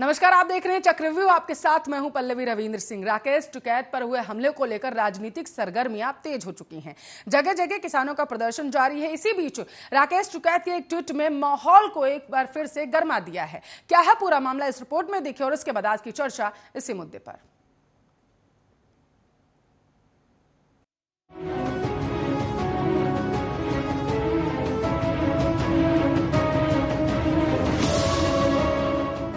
नमस्कार, आप देख रहे हैं चक्रव्यूह। आपके साथ मैं हूं पल्लवी रविंद्र सिंह। राकेश टिकैत पर हुए हमले को लेकर राजनीतिक सरगर्मियां तेज हो चुकी हैं। जगह जगह किसानों का प्रदर्शन जारी है। इसी बीच राकेश टिकैत के एक ट्वीट में माहौल को एक बार फिर से गर्मा दिया है। क्या है पूरा मामला, इस रिपोर्ट में देखिए और इसके बाद आज की चर्चा इसी मुद्दे पर।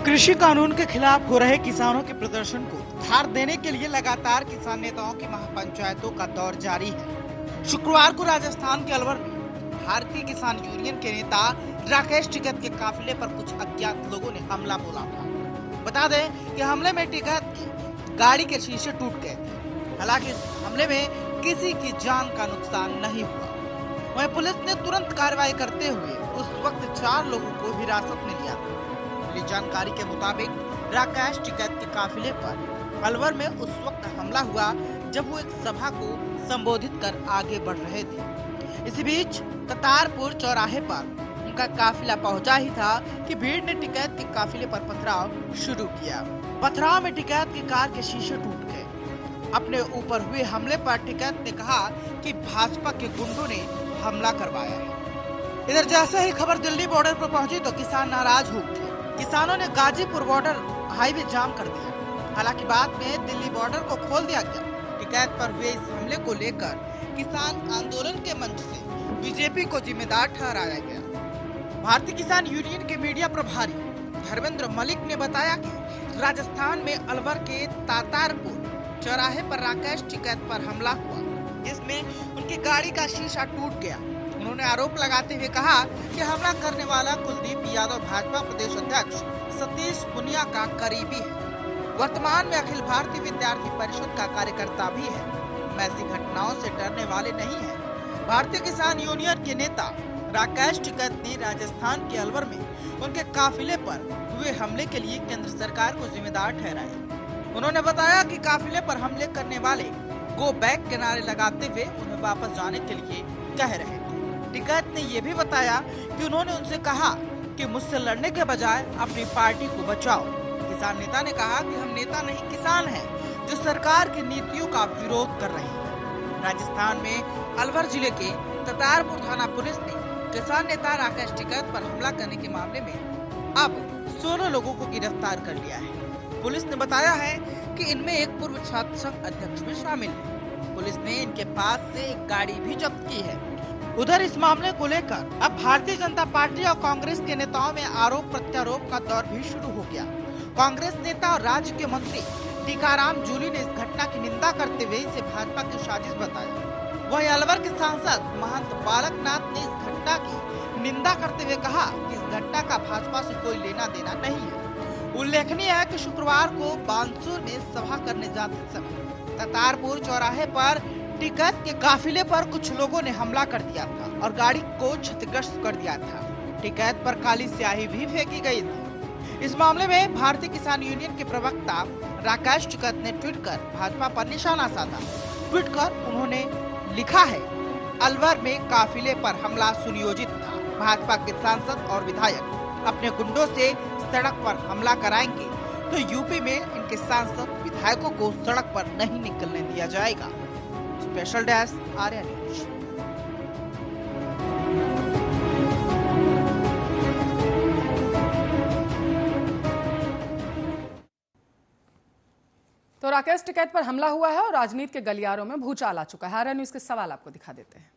कृषि कानून के खिलाफ हो रहे किसानों के प्रदर्शन को धार देने के लिए लगातार किसान नेताओं की महापंचायतों का दौर जारी है। शुक्रवार को राजस्थान के अलवर में भारतीय किसान यूनियन के नेता राकेश टिकैत के काफिले पर कुछ अज्ञात लोगों ने हमला बोला था। बता दें कि हमले में टिकैत की गाड़ी के शीशे टूट गए थे। हालांकि इस हमले में किसी की जान का नुकसान नहीं हुआ। वहीं पुलिस ने तुरंत कार्रवाई करते हुए उस वक्त 4 लोगों को हिरासत में लिया। मिली जानकारी के मुताबिक राकेश टिकैत के काफिले पर अलवर में उस वक्त हमला हुआ जब वो एक सभा को संबोधित कर आगे बढ़ रहे थे। इसी बीच कतारपुर चौराहे पर उनका काफिला पहुंचा ही था कि भीड़ ने टिकैत के काफिले पर पथराव शुरू किया। पथराव में टिकैत की कार के शीशे टूट गए। अपने ऊपर हुए हमले पर टिकैत ने कहा कि भाजपा के गुंडों ने हमला करवाया है। इधर जैसे ही खबर दिल्ली बॉर्डर पर पहुंची तो किसान नाराज हो उठे। किसानों ने गाजीपुर बॉर्डर हाईवे जाम कर दिया। हालांकि बाद में दिल्ली बॉर्डर को खोल दिया गया। टिकैत पर हुए इस हमले को लेकर किसान आंदोलन के मंच से बीजेपी को जिम्मेदार ठहराया गया। भारतीय किसान यूनियन के मीडिया प्रभारी धर्मेंद्र मलिक ने बताया कि राजस्थान में अलवर के तातारपुर चौराहे पर राकेश टिकैत पर हमला हुआ, जिसमें उनकी गाड़ी का शीशा टूट गया। उन्होंने आरोप लगाते हुए कहा कि हमला करने वाला कुलदीप यादव भाजपा प्रदेश अध्यक्ष सतीश पुनिया का करीबी है। वर्तमान में अखिल भारतीय विद्यार्थी परिषद का कार्यकर्ता भी है। हम ऐसी घटनाओं से डरने वाले नहीं हैं। भारतीय किसान यूनियन के नेता राकेश टिकैत ने राजस्थान के अलवर में उनके काफिले पर हुए हमले के लिए केंद्र सरकार को जिम्मेदार ठहराया। उन्होंने बताया कि काफिले पर हमले करने वाले गो बैक के नारे लगाते हुए उन्हें वापस जाने के लिए कह रहे थे। टिकैत ने यह भी बताया कि उन्होंने उनसे कहा कि मुझसे लड़ने के बजाय अपनी पार्टी को बचाओ। किसान नेता ने कहा कि हम नेता नहीं किसान हैं जो सरकार की नीतियों का विरोध कर रहे हैं। राजस्थान में अलवर जिले के ततारपुर थाना पुलिस ने किसान नेता राकेश टिकैत पर हमला करने के मामले में अब 16 लोगों को गिरफ्तार कर लिया है। पुलिस ने बताया है कि इनमें एक पूर्व छात्र संघ अध्यक्ष भी शामिल है। पुलिस ने इनके पास से एक गाड़ी भी जब्त की है। उधर इस मामले को लेकर अब भारतीय जनता पार्टी और कांग्रेस के नेताओं में आरोप प्रत्यारोप का दौर भी शुरू हो गया। कांग्रेस नेता और राज्य के मंत्री टीकाराम जूली ने इस घटना की निंदा करते हुए इसे भाजपा की साजिश बताया। वहीं अलवर के सांसद महंत बालकनाथ ने इस घटना की निंदा करते हुए कहा कि इस घटना का भाजपा से कोई लेना देना नहीं है। उल्लेखनीय है कि शुक्रवार को बानसूर में सभा करने जाते समय ततारपुर चौराहे पर टिकैत के काफिले पर कुछ लोगों ने हमला कर दिया था और गाड़ी को क्षतिग्रस्त कर दिया था। टिकैत पर काली स्याही भी फेंकी गई थी। इस मामले में भारतीय किसान यूनियन के प्रवक्ता राकेश टिकैत ने ट्वीट कर भाजपा पर निशाना साधा। ट्वीट कर उन्होंने लिखा है, अलवर में काफिले पर हमला सुनियोजित था। भाजपा के सांसद और विधायक अपने गुंडों से सड़क पर हमला कराएंगे तो यूपी में इनके सांसद विधायकों को सड़क पर नहीं निकलने दिया जाएगा। Special desk Arya news. तो राकेश टिकैत पर हमला हुआ है और राजनीति के गलियारों में भूचाल आ चुका है। आर्या न्यूज के सवाल आपको दिखा देते हैं।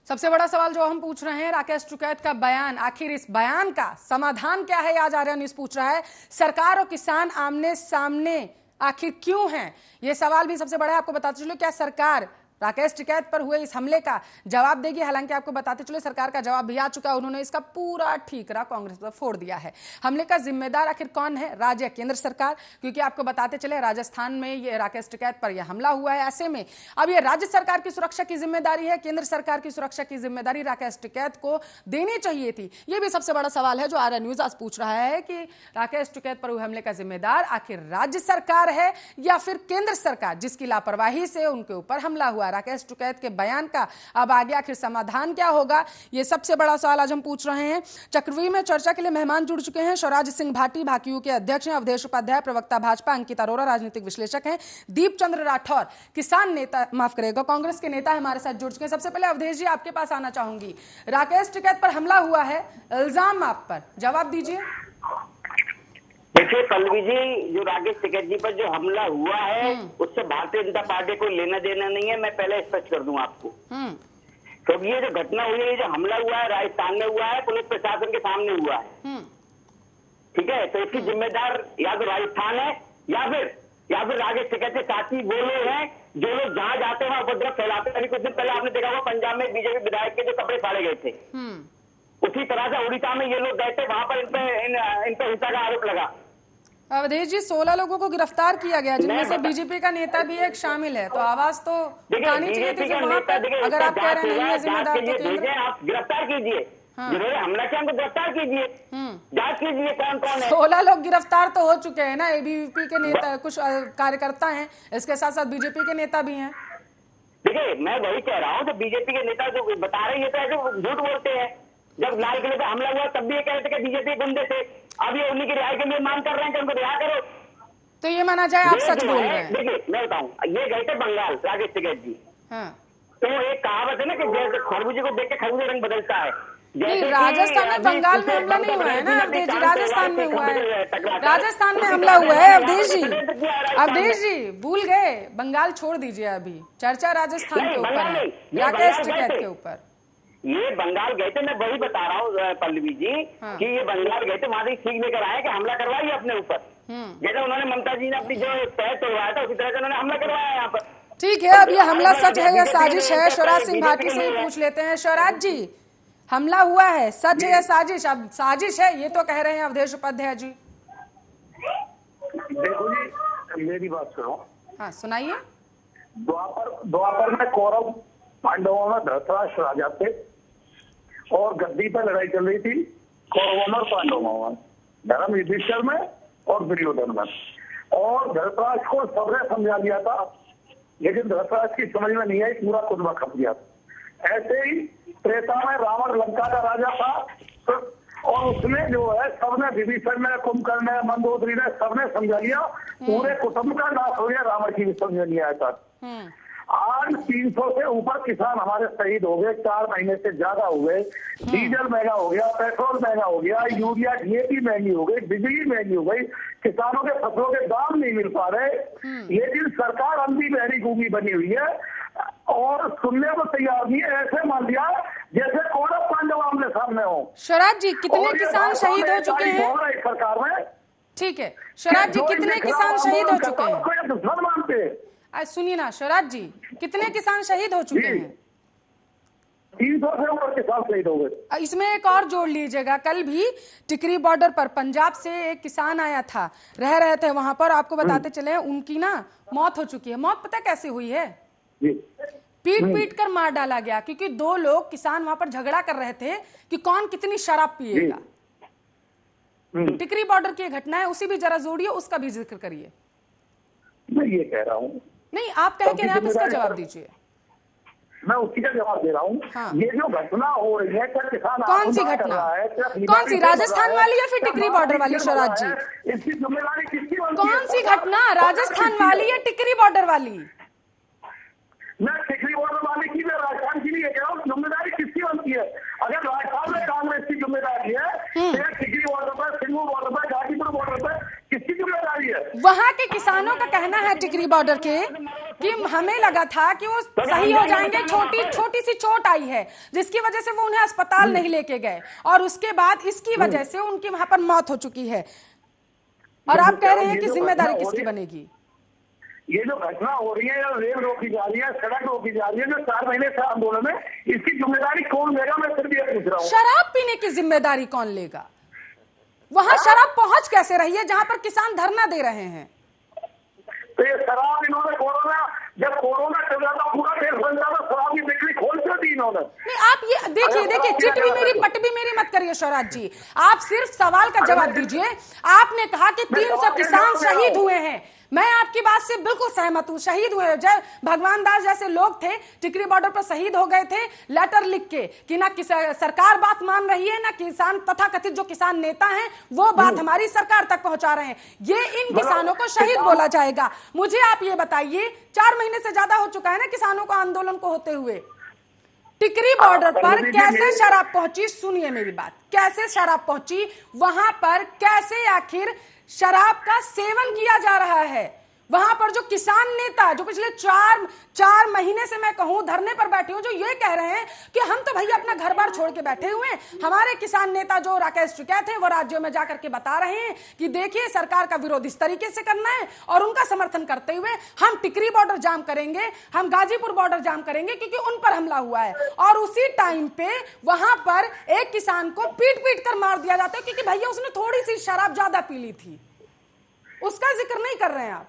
सबसे बड़ा सवाल जो हम पूछ रहे हैं, राकेश टिकैत का बयान, आखिर इस बयान का समाधान क्या है, आज आर्या न्यूज पूछ रहा है। सरकार और किसान आमने सामने आखिर क्यों हैं? यह सवाल भी सबसे बड़ा है। आपको बताते चलो, क्या सरकार राकेश टिकैत पर हुए इस हमले का जवाब देगी? हालांकि आपको बताते चले सरकार का जवाब भी आ चुका है। उन्होंने इसका पूरा ठीकरा कांग्रेस पर फोड़ दिया है। हमले का जिम्मेदार आखिर कौन है, राज्य या केंद्र सरकार? क्योंकि आपको बताते चले राजस्थान में ये राकेश टिकैत पर यह हमला हुआ है। ऐसे में अब ये राज्य सरकार की सुरक्षा की जिम्मेदारी है, केंद्र सरकार की सुरक्षा की जिम्मेदारी राकेश टिकैत को देनी चाहिए थी? यह भी सबसे बड़ा सवाल है जो आर्या न्यूज आज पूछ रहा है कि राकेश टिकैत पर हुए हमले का जिम्मेदार आखिर राज्य सरकार है या फिर केंद्र सरकार, जिसकी लापरवाही से उनके ऊपर हमला हुआ हुआ? राकेश टिकैत के बयान का अब आगे आखिर समाधान क्या होगा, ये सबसे बड़ा सवाल आज हम पूछ रहे हैं। चक्रव्यूह में चर्चा के लिए मेहमान जुड़ चुके हैं। शिवराज सिंह भाटी भाकियू के अध्यक्ष हैं, अवधेश उपाध्याय प्रवक्ता भाजपा, अंकित अरोरा राजनीतिक विश्लेषक हैं, दीप चंद्र राठौर किसान नेता, माफ करेगा कांग्रेस के नेता हमारे साथ जुड़ चुके हैं। सबसे पहले अवधेश जी आपके पास आना चाहूंगी। राकेश टिकैत पर हमला हुआ है, इल्जाम आप पर, जवाब दीजिए। देखिए पल्लवी जी, जो राकेश टिकैत जी पर जो हमला हुआ है उससे भारतीय जनता पार्टी को लेना देना नहीं है। मैं पहले स्पष्ट कर दूं आपको, क्योंकि ये जो घटना हुई है, ये जो हमला हुआ है राजस्थान में हुआ है, पुलिस प्रशासन के सामने हुआ है, ठीक है। तो इसकी जिम्मेदार या तो राजस्थान है या फिर राकेश टिकैत के साथी वो लोग हैं जो लोग जहां जाते हैं वहां उपद्रव फैलाते हैं। कुछ दिन पहले आपने देखा होगा पंजाब में बीजेपी विधायक के जो कपड़े फाड़े गए थे, उसी तरह से उड़ीसा में ये लोग गए थे, वहां पर इन पे हिंसा का आरोप लगा। अवधेश जी, 16 लोगों को गिरफ्तार किया गया, जिनमें से बीजेपी का नेता भी एक शामिल है, तो आवाज तो उठानी चाहिए थी वहां पर। अगर आप कह रहे नहीं है जिम्मेदार तो केंद्र, आप गिरफ्तार कीजिए, जिन्होंने हमला किया उनको गिरफ्तार कीजिए, जांच कीजिए कौन कौन है। 16 लोग गिरफ्तार तो हो चुके हैं ना, एबीवीपी के नेता, कुछ कार्यकर्ता हैं, इसके साथ साथ बीजेपी के नेता भी हैं। देखिए मैं वही कह रहा हूँ, तो बीजेपी के नेता जो बता रहे हैं तो ऐसे झूठ बोलते हैं। जब लाल किले पे हमला हुआ तब भी ये कह रहे थे कि बीजेपी गुंडे थे, अब ये उन्हीं की रिहाई के लिए मांग कर रहे हैं कि उनको रिहा करो। तो ये माना जाए आप सच बोल रहे हैं। देखिए मैं बताऊं, ये गए थे बंगाल राकेश टिकैत जी, तो एक कहावत है ना कि जैसे खरबूजे को देख के खरबूजे रंग बदलता है। नहीं, राजस्थान में बंगाल में हमला नहीं हुआ है ना अवधेश जी, राजस्थान में हुआ है, राजस्थान में हमला हुआ है अवधेश जी। अवधेश जी भूल गए, बंगाल छोड़ दीजिए, अभी चर्चा राजस्थान के ऊपर है, राकेश टिकैत के ऊपर। ये बंगाल गए थे, मैं वही बता रहा हूँ पल्लवी जी कि ये बंगाल गए थे, वहां से सीख लेकर आए कि हमला करवाइए अपने ऊपर, जैसे उन्होंने ममता जी ने अपनी जो तय तोड़वाया था उसी तरह से उन्होंने हमला करवाया यहाँ पर। ठीक है, अब ये हमला सच है या साजिश है, शिवराज सिंह भाटी से ही पूछ लेते हैं। शिवराज जी, हमला हुआ है, सच है या साजिश? अब साजिश है ये तो कह रहे हैं अवधेश उपाध्याय जी। देखो जी, मेरी बात सुनो। हाँ सुनाइए। द्वापर में कौरव पांडवों में धृतराष्ट्र राजा थे और गद्दी पर लड़ाई चल रही थी कौरवों में पांडवों में, धर्म युधिष्ठिर में और दुर्योधन में। और धृतराष्ट्र को सबने समझा दिया था, लेकिन धृतराष्ट्र की समझ में नहीं आई, पूरा कुनबा खप गया। ऐसे ही त्रेता में रावण लंका का राजा था और उसने जो है सबने, विभीषण ने, कुंभकर्ण ने, मंदोदरी ने, सबने समझा लिया, पूरे कुटुंब का नाश हो गया, रावण की भी समझ में नहीं आया था। आज 300 से ऊपर किसान हमारे शहीद हो गए, 4 महीने से ज्यादा हो गए, डीजल महंगा हो गया, पेट्रोल महंगा हो गया, यूरिया डीएपी महंगी हो गई, बिजली महंगी हो गई, किसानों के फसलों के दाम नहीं मिल पा रहे, लेकिन सरकार अंधी बहरी गूंगी बनी हुई है और सुनने को तैयार नहीं है। ऐसे मान लिया जैसे कौरव पांडव आमने सामने हो। शिवराज जी, कितने किसान शहीद हो चुके हैं सरकार में? ठीक है शिवराज जी, कितने किसान शहीद हो चुके हैं? दुश्मन मानते हैं। सुनिए ना शिवराज जी, कितने किसान शहीद हो चुके हैं? 300 से ऊपर किसान शहीद हो गए। इसमें एक और जोड़ लीजिएगा, कल भी टिकरी बॉर्डर पर पंजाब से एक किसान आया था, रह रहे थे वहां पर, आपको बताते चले उनकी ना मौत हो चुकी है। मौत पता कैसे हुई है? पीट पीट कर मार डाला गया, क्योंकि 2 लोग किसान वहां पर झगड़ा कर रहे थे कि कौन कितनी शराब पिएगा। टिकरी बॉर्डर की घटना है, उसी भी जरा जोड़िए, उसका भी जिक्र करिए। मैं ये कह रहा हूँ, नहीं आप कह के आप इसका जवाब दीजिए। मैं उसी का जवाब दे रहा हूँ। हाँ। ये जो घटना हो रही है, क्या किसान कौन सी घटना, कौन सी, राजस्थान वाली या फिर टिकरी बॉर्डर वाली? शिवराज जी, इसकी जिम्मेदारी किसकी? कौन सी घटना, राजस्थान वाली या टिकरी बॉर्डर वाली? मैं टिकरी बॉर्डर वाली की, मैं राजस्थान की भी कह रहा हूँ, जिम्मेदारी किसकी बनती है? अगर राजस्थान में कांग्रेस की जिम्मेदारी है, तो टिकरी बॉर्डर पर, सिंगू बॉर्डर पर, गाजीपुर बॉर्डर पर किसकी जिम्मेदारी है? वहां के किसानों का कहना है टिकरी बॉर्डर के कि हमें लगा था कि वो सही हो जाएंगे, छोटी सी चोट आई है जिसकी वजह से वो उन्हें अस्पताल नहीं लेके गए, और उसके बाद इसकी वजह से उनकी वहां पर मौत हो चुकी है। और आप कह रहे हैं कि जिम्मेदारी किसकी बनेगी? ये जो घटना हो रही है, रेल रोकी जा रही है, सड़क रोकी जा रही है, जो 4 महीने से आंदोलन है, इसकी जिम्मेदारी कौन लेगा? मैं सिर्फ ये पूछ रहा हूँ। शराब पीने की जिम्मेदारी कौन लेगा? वहां शराब पहुंच कैसे रही है जहां पर किसान धरना दे रहे हैं? तो ये शराब इन्होंने जब कोरोना चल रहा था, पूरा देश बंद था, शराब की बिक्री खोल क्यों दी इन्होंने? नहीं आप ये देखिए चिट भी मेरी पट भी मेरी मत करिए शिवराज जी, आप सिर्फ सवाल का जवाब दीजिए। आपने कहा कि 300 किसान शहीद हुए हैं, मैं आपकी बात से बिल्कुल सहमत हूं। शहीद हुए जय भगवान दास जैसे लोग थे, टिकरी बॉर्डर पर शहीद हो गए थे लेटर लिख के कि ना सरकार बात मान रही है, ना किसान तथा कथित जो किसान नेता हैं वो बात हमारी सरकार तक पहुंचा रहे हैं। ये इन किसानों को शहीद बोला जाएगा। मुझे आप ये बताइए, 4 महीने से ज्यादा हो चुका है ना किसानों को आंदोलन को होते हुए। टिकरी बॉर्डर पर कैसे शराब पहुंची, सुनिए मेरी बात, कैसे शराब पहुंची वहां पर, कैसे आखिर शराब का सेवन किया जा रहा है वहां पर। जो किसान नेता जो पिछले 4 महीने से मैं कहूं धरने पर बैठे हूं, जो ये कह रहे हैं कि हम तो भैया अपना घर बार छोड़ के बैठे हुए हैं। हमारे किसान नेता जो राकेश टिकैत हैं वो राज्यों में जाकर के बता रहे हैं कि देखिए सरकार का विरोध इस तरीके से करना है, और उनका समर्थन करते हुए हम टिकरी बॉर्डर जाम करेंगे, हम गाजीपुर बॉर्डर जाम करेंगे क्योंकि उन पर हमला हुआ है। और उसी टाइम पे वहां पर एक किसान को पीट पीट कर मार दिया जाता है क्योंकि भैया उसने थोड़ी सी शराब ज्यादा पी ली थी। उसका जिक्र नहीं कर रहे हैं आप,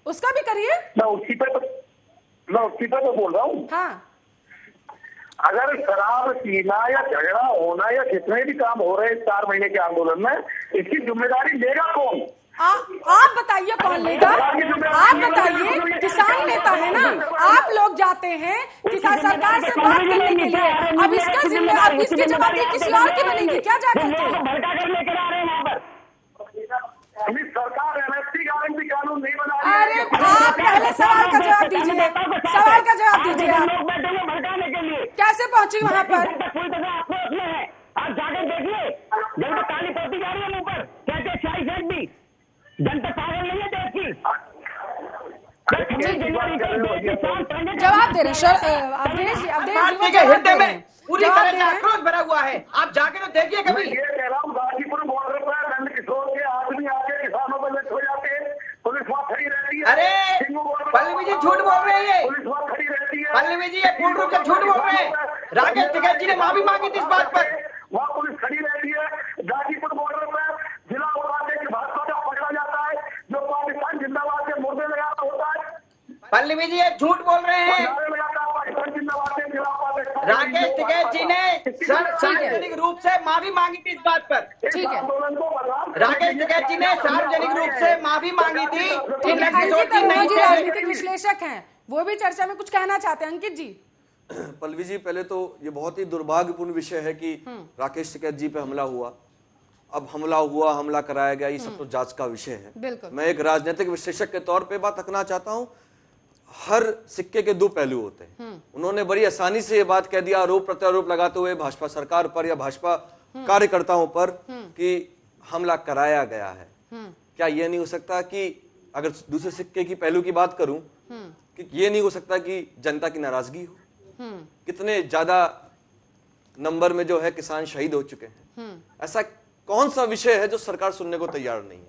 उसका भी करिए। मैं उसी पे तो बोल रहा हूँ। हाँ, अगर शराब पीना या झगड़ा होना या जितने भी काम हो रहे हैं 4 महीने के आंदोलन में, इसकी जिम्मेदारी लेगा कौन? आप बताइए कौन लेगा? आप बताइए, किसान नेता है ना, आप लोग जाते हैं किसान सरकार से बात करने के लिए, अब इसका जिम्मेदार, अब इसकी जवाबदेही किसी और की बनेगी क्या जाकर के? अभी सरकार एमएसपी गारंटी कानून नहीं बना रही है। अरे आप पहले सवाल का जवाब दीजिए, सवाल का जवाब दीजिए। आप भड़काने के लिए कैसे पहुंची वहां पर? आप जाकर देखिए, जब काली पोती जा रही है मुंह पर, कहते शाही फेंक दी। जनता पागल नहीं है देश की। जवाब दे रहे अवधेश जी, पूरी तरह से आक्रोश भरा हुआ है। आप जाके तो देखिए कभी। ये कह रहा हूँ, गाजीपुर बॉर्डर पर नंद किशोर के आदमी आके किसानों पर लट हो जाते हैं, पुलिस वहाँ खड़ी रहती है। अरे पल्लवी जी झूठ बोल रही है, पुलिस वहाँ खड़ी रहती है। पल्लवी जी ये पूर्ण रूप से झूठ बोल रहे हैं। राकेश टिकैत जी ने माफी मांगी थी इस बात पर। वहाँ पुलिस खड़ी रहती है। गाजीपुर बॉर्डर पर जिला उपाध्यक्ष के भाजपा का पकड़ा जाता है, जो पाकिस्तान जिंदाबाद के मुर्दे लगा होता है। पल्लवी जी ये झूठ बोल रहे हैं। पाकिस्तान जिंदाबाद के खिलाफ राकेश टिकैत जी ने सार्वजनिक रूप से माफी मांगी थी इस बात पर। ठीक है, राकेश टिकैत जी ने सार्वजनिक रूप से माफी मांगी थी। ठीक है। अंकित अरोड़ा जी राजनीतिक विश्लेषक हैं, वो भी चर्चा में कुछ कहना चाहते हैं। अंकित जी। पल्लवी जी, पहले तो ये बहुत ही दुर्भाग्यपूर्ण विषय है कि राकेश टिकैत जी पे हमला हुआ। अब हमला हुआ, हमला कराया गया, ये सब तो जांच का विषय है। बिल्कुल। मैं एक राजनीतिक विश्लेषक के तौर पे बात रखना चाहता हूँ, हर सिक्के के 2 पहलू होते हैं। उन्होंने बड़ी आसानी से ये बात कह दिया, आरोप प्रत्यारोप लगाते हुए भाजपा सरकार पर या भाजपा कार्यकर्ताओं पर कि हमला कराया गया है। क्या ये नहीं हो सकता कि अगर दूसरे सिक्के की पहलू की बात करूं कि ये नहीं हो सकता कि जनता की नाराजगी हो? कितने ज्यादा नंबर में जो है किसान शहीद हो चुके हैं। ऐसा कौन सा विषय है जो सरकार सुनने को तैयार नहीं है?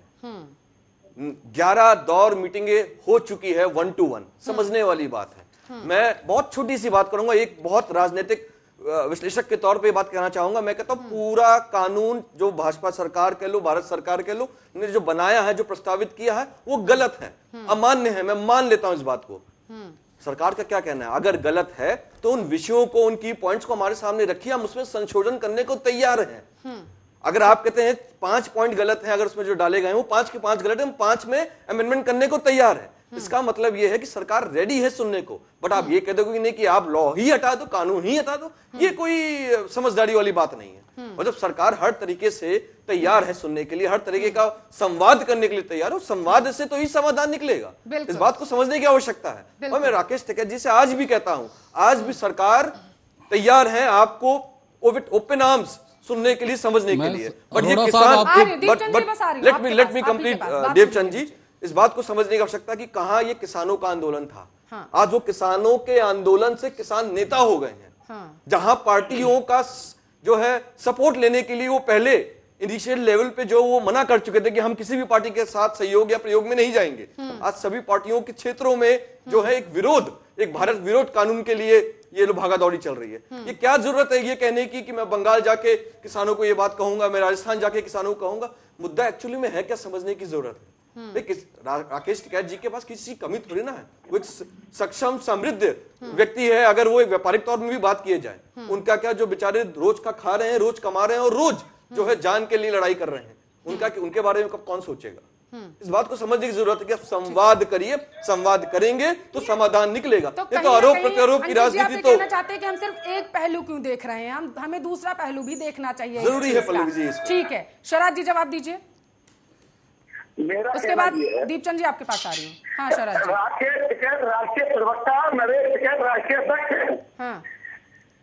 11 दौर मीटिंगें हो चुकी है, 1 to 1 समझने वाली बात है। मैं बहुत छोटी सी बात करूंगा, एक बहुत राजनीतिक विश्लेषक के तौर पे बात कहना चाहूंगा। मैं कहता हूं पूरा कानून जो भाजपा सरकार कह लो, भारत सरकार कह लो, ने जो बनाया है, जो प्रस्तावित किया है, वो गलत है, अमान्य है। मैं मान लेता हूं इस बात को। सरकार का क्या कहना है? अगर गलत है तो उन विषयों को, उनकी पॉइंट्स को हमारे सामने रखिए, हम उसमें संशोधन करने को तैयार हैं। अगर आप कहते हैं 5 पॉइंट गलत हैं, अगर उसमें जो डाले गए वो 5 के 5 गलत है, हम 5 में अमेंडमेंट करने को तैयार है। इसका मतलब यह है कि सरकार रेडी है सुनने को। बट आप ये कह दोगे कि नहीं कि आप लॉ ही हटा दो, कानून ही हटा दो, ये कोई समझदारी वाली बात नहीं है। और जब सरकार हर तरीके से तैयार है सुनने के लिए, हर तरीके का संवाद करने के लिए तैयार हो, संवाद से तो ही समाधान निकलेगा। इस बात को समझने की आवश्यकता है। और मैं राकेश टिकैत जी से आज भी कहता हूं, आज भी सरकार तैयार है आपको ओपन आर्म्स सुनने के लिए, समझने के लिए। बट ये किसान, लेट मी कंप्लीट देवचंद जी, इस बात को समझने की आवश्यकता कि कहां ये किसानों का आंदोलन था। हाँ। आज वो किसानों के आंदोलन से किसान नेता हो गए हैं। हाँ। जहां पार्टियों का जो है सपोर्ट लेने के लिए वो पहले इनिशियल लेवल पे जो वो मना कर चुके थे कि हम किसी भी पार्टी के साथ सहयोग या प्रयोग में नहीं जाएंगे, आज सभी पार्टियों के क्षेत्रों में जो है एक विरोध, एक भारत विरोध कानून के लिए ये लोग भागादौड़ी चल रही है। ये क्या जरूरत है ये कहने की कि मैं बंगाल जाके किसानों को ये बात कहूंगा, मैं राजस्थान जाके किसानों को कहूंगा? मुद्दा एक्चुअली में है क्या, समझने की जरूरत है। राकेश टिकैत जी के पास किसी कमी थोड़ी ना है, वो एक सक्षम समृद्ध व्यक्ति है। अगर वो एक व्यापारिक तौर में भी बात किए जाए, उनका क्या, जो बेचारे रोज का खा रहे हैं, रोज कमा रहे हैं और रोज जो है जान के लिए लड़ाई कर रहे हैं, उनका उनके बारे में कब कौन सोचेगा? इस बात को समझने की जरूरत है कि आप संवाद करिए, संवाद करेंगे तो समाधान निकलेगा। तो नहीं तो आरोप प्रत्यारोप की राजनीति तो कहना चाहते हैं कि हम सिर्फ एक पहलू क्यों देख रहे हैं, हमें दूसरा पहलू भी देखना चाहिए। जरूरी है पल्लवी जी इसको। ठीक है, शरद जी जवाब दीजिए, मेरा उसके बाद दीपचंद जी आपके पास आ रही हूँ। हाँ शरद जी। राकेश टिकैत राष्ट्रीय प्रवक्ता, नरेश टिकैत राष्ट्रीय अध्यक्ष है। हाँ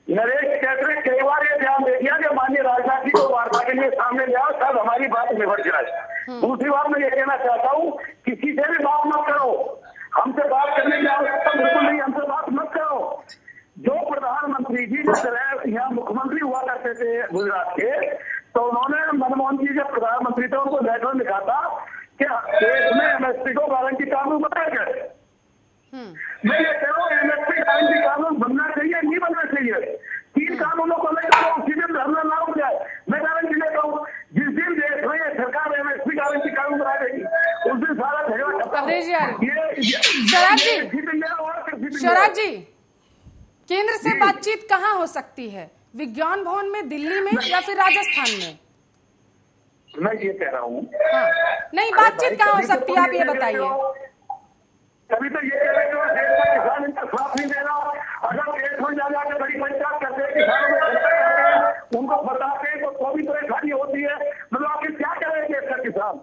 नरेश टिकैत ने कई बार ये ध्यान दे दिया कि माननीय राजनाथ जी को वार्ता के लिए सामने ले आओ, शायद हमारी बात निबट जाए। दूसरी बात मैं ये कहना चाहता हूँ, किसी से भी बात मत करो, हमसे बात करने की आवश्यकता बिल्कुल नहीं, हमसे बात मत करो। जो प्रधानमंत्री जी जिस तरह यहाँ मुख्यमंत्री हुआ करते थे गुजरात के, तो उन्होंने मनमोहन जी जब प्रधानमंत्री थे उनको लेटर लिखा था कि देश में एमएसपी को गारंटी कानून बनाया जाए। मैं ये कह रहा हूँ एमएसपी गारंटी कानून बनना चाहिए, नहीं बनना चाहिए। 3 कानूनों को लेकर उसी दिन धरना ना हो जाए। मैं गारंटी लेता हूँ, जिस दिन देश में सरकार एमएसपी गारंटी कानून बना देगी उस दिन सारा झगड़ा खत्म। शरद जी, केंद्र से बातचीत कहाँ हो सकती है, विज्ञान भवन में, दिल्ली में, या फिर राजस्थान में? मैं ये कह रहा हूँ, हाँ नहीं, बातचीत कहाँ हो सकती है, आप ये बताइए। तभी तो ये कह रहे हैं देश का किसान इनका साथ नहीं दे रहा। अगर देश में जा जाकर बड़ी पंचायत करते हैं, किसानों में चर्चा करते हैं, उनको बताते हैं तो भी परेशानी होती है। मतलब आखिर क्या करेंगे देश का किसान?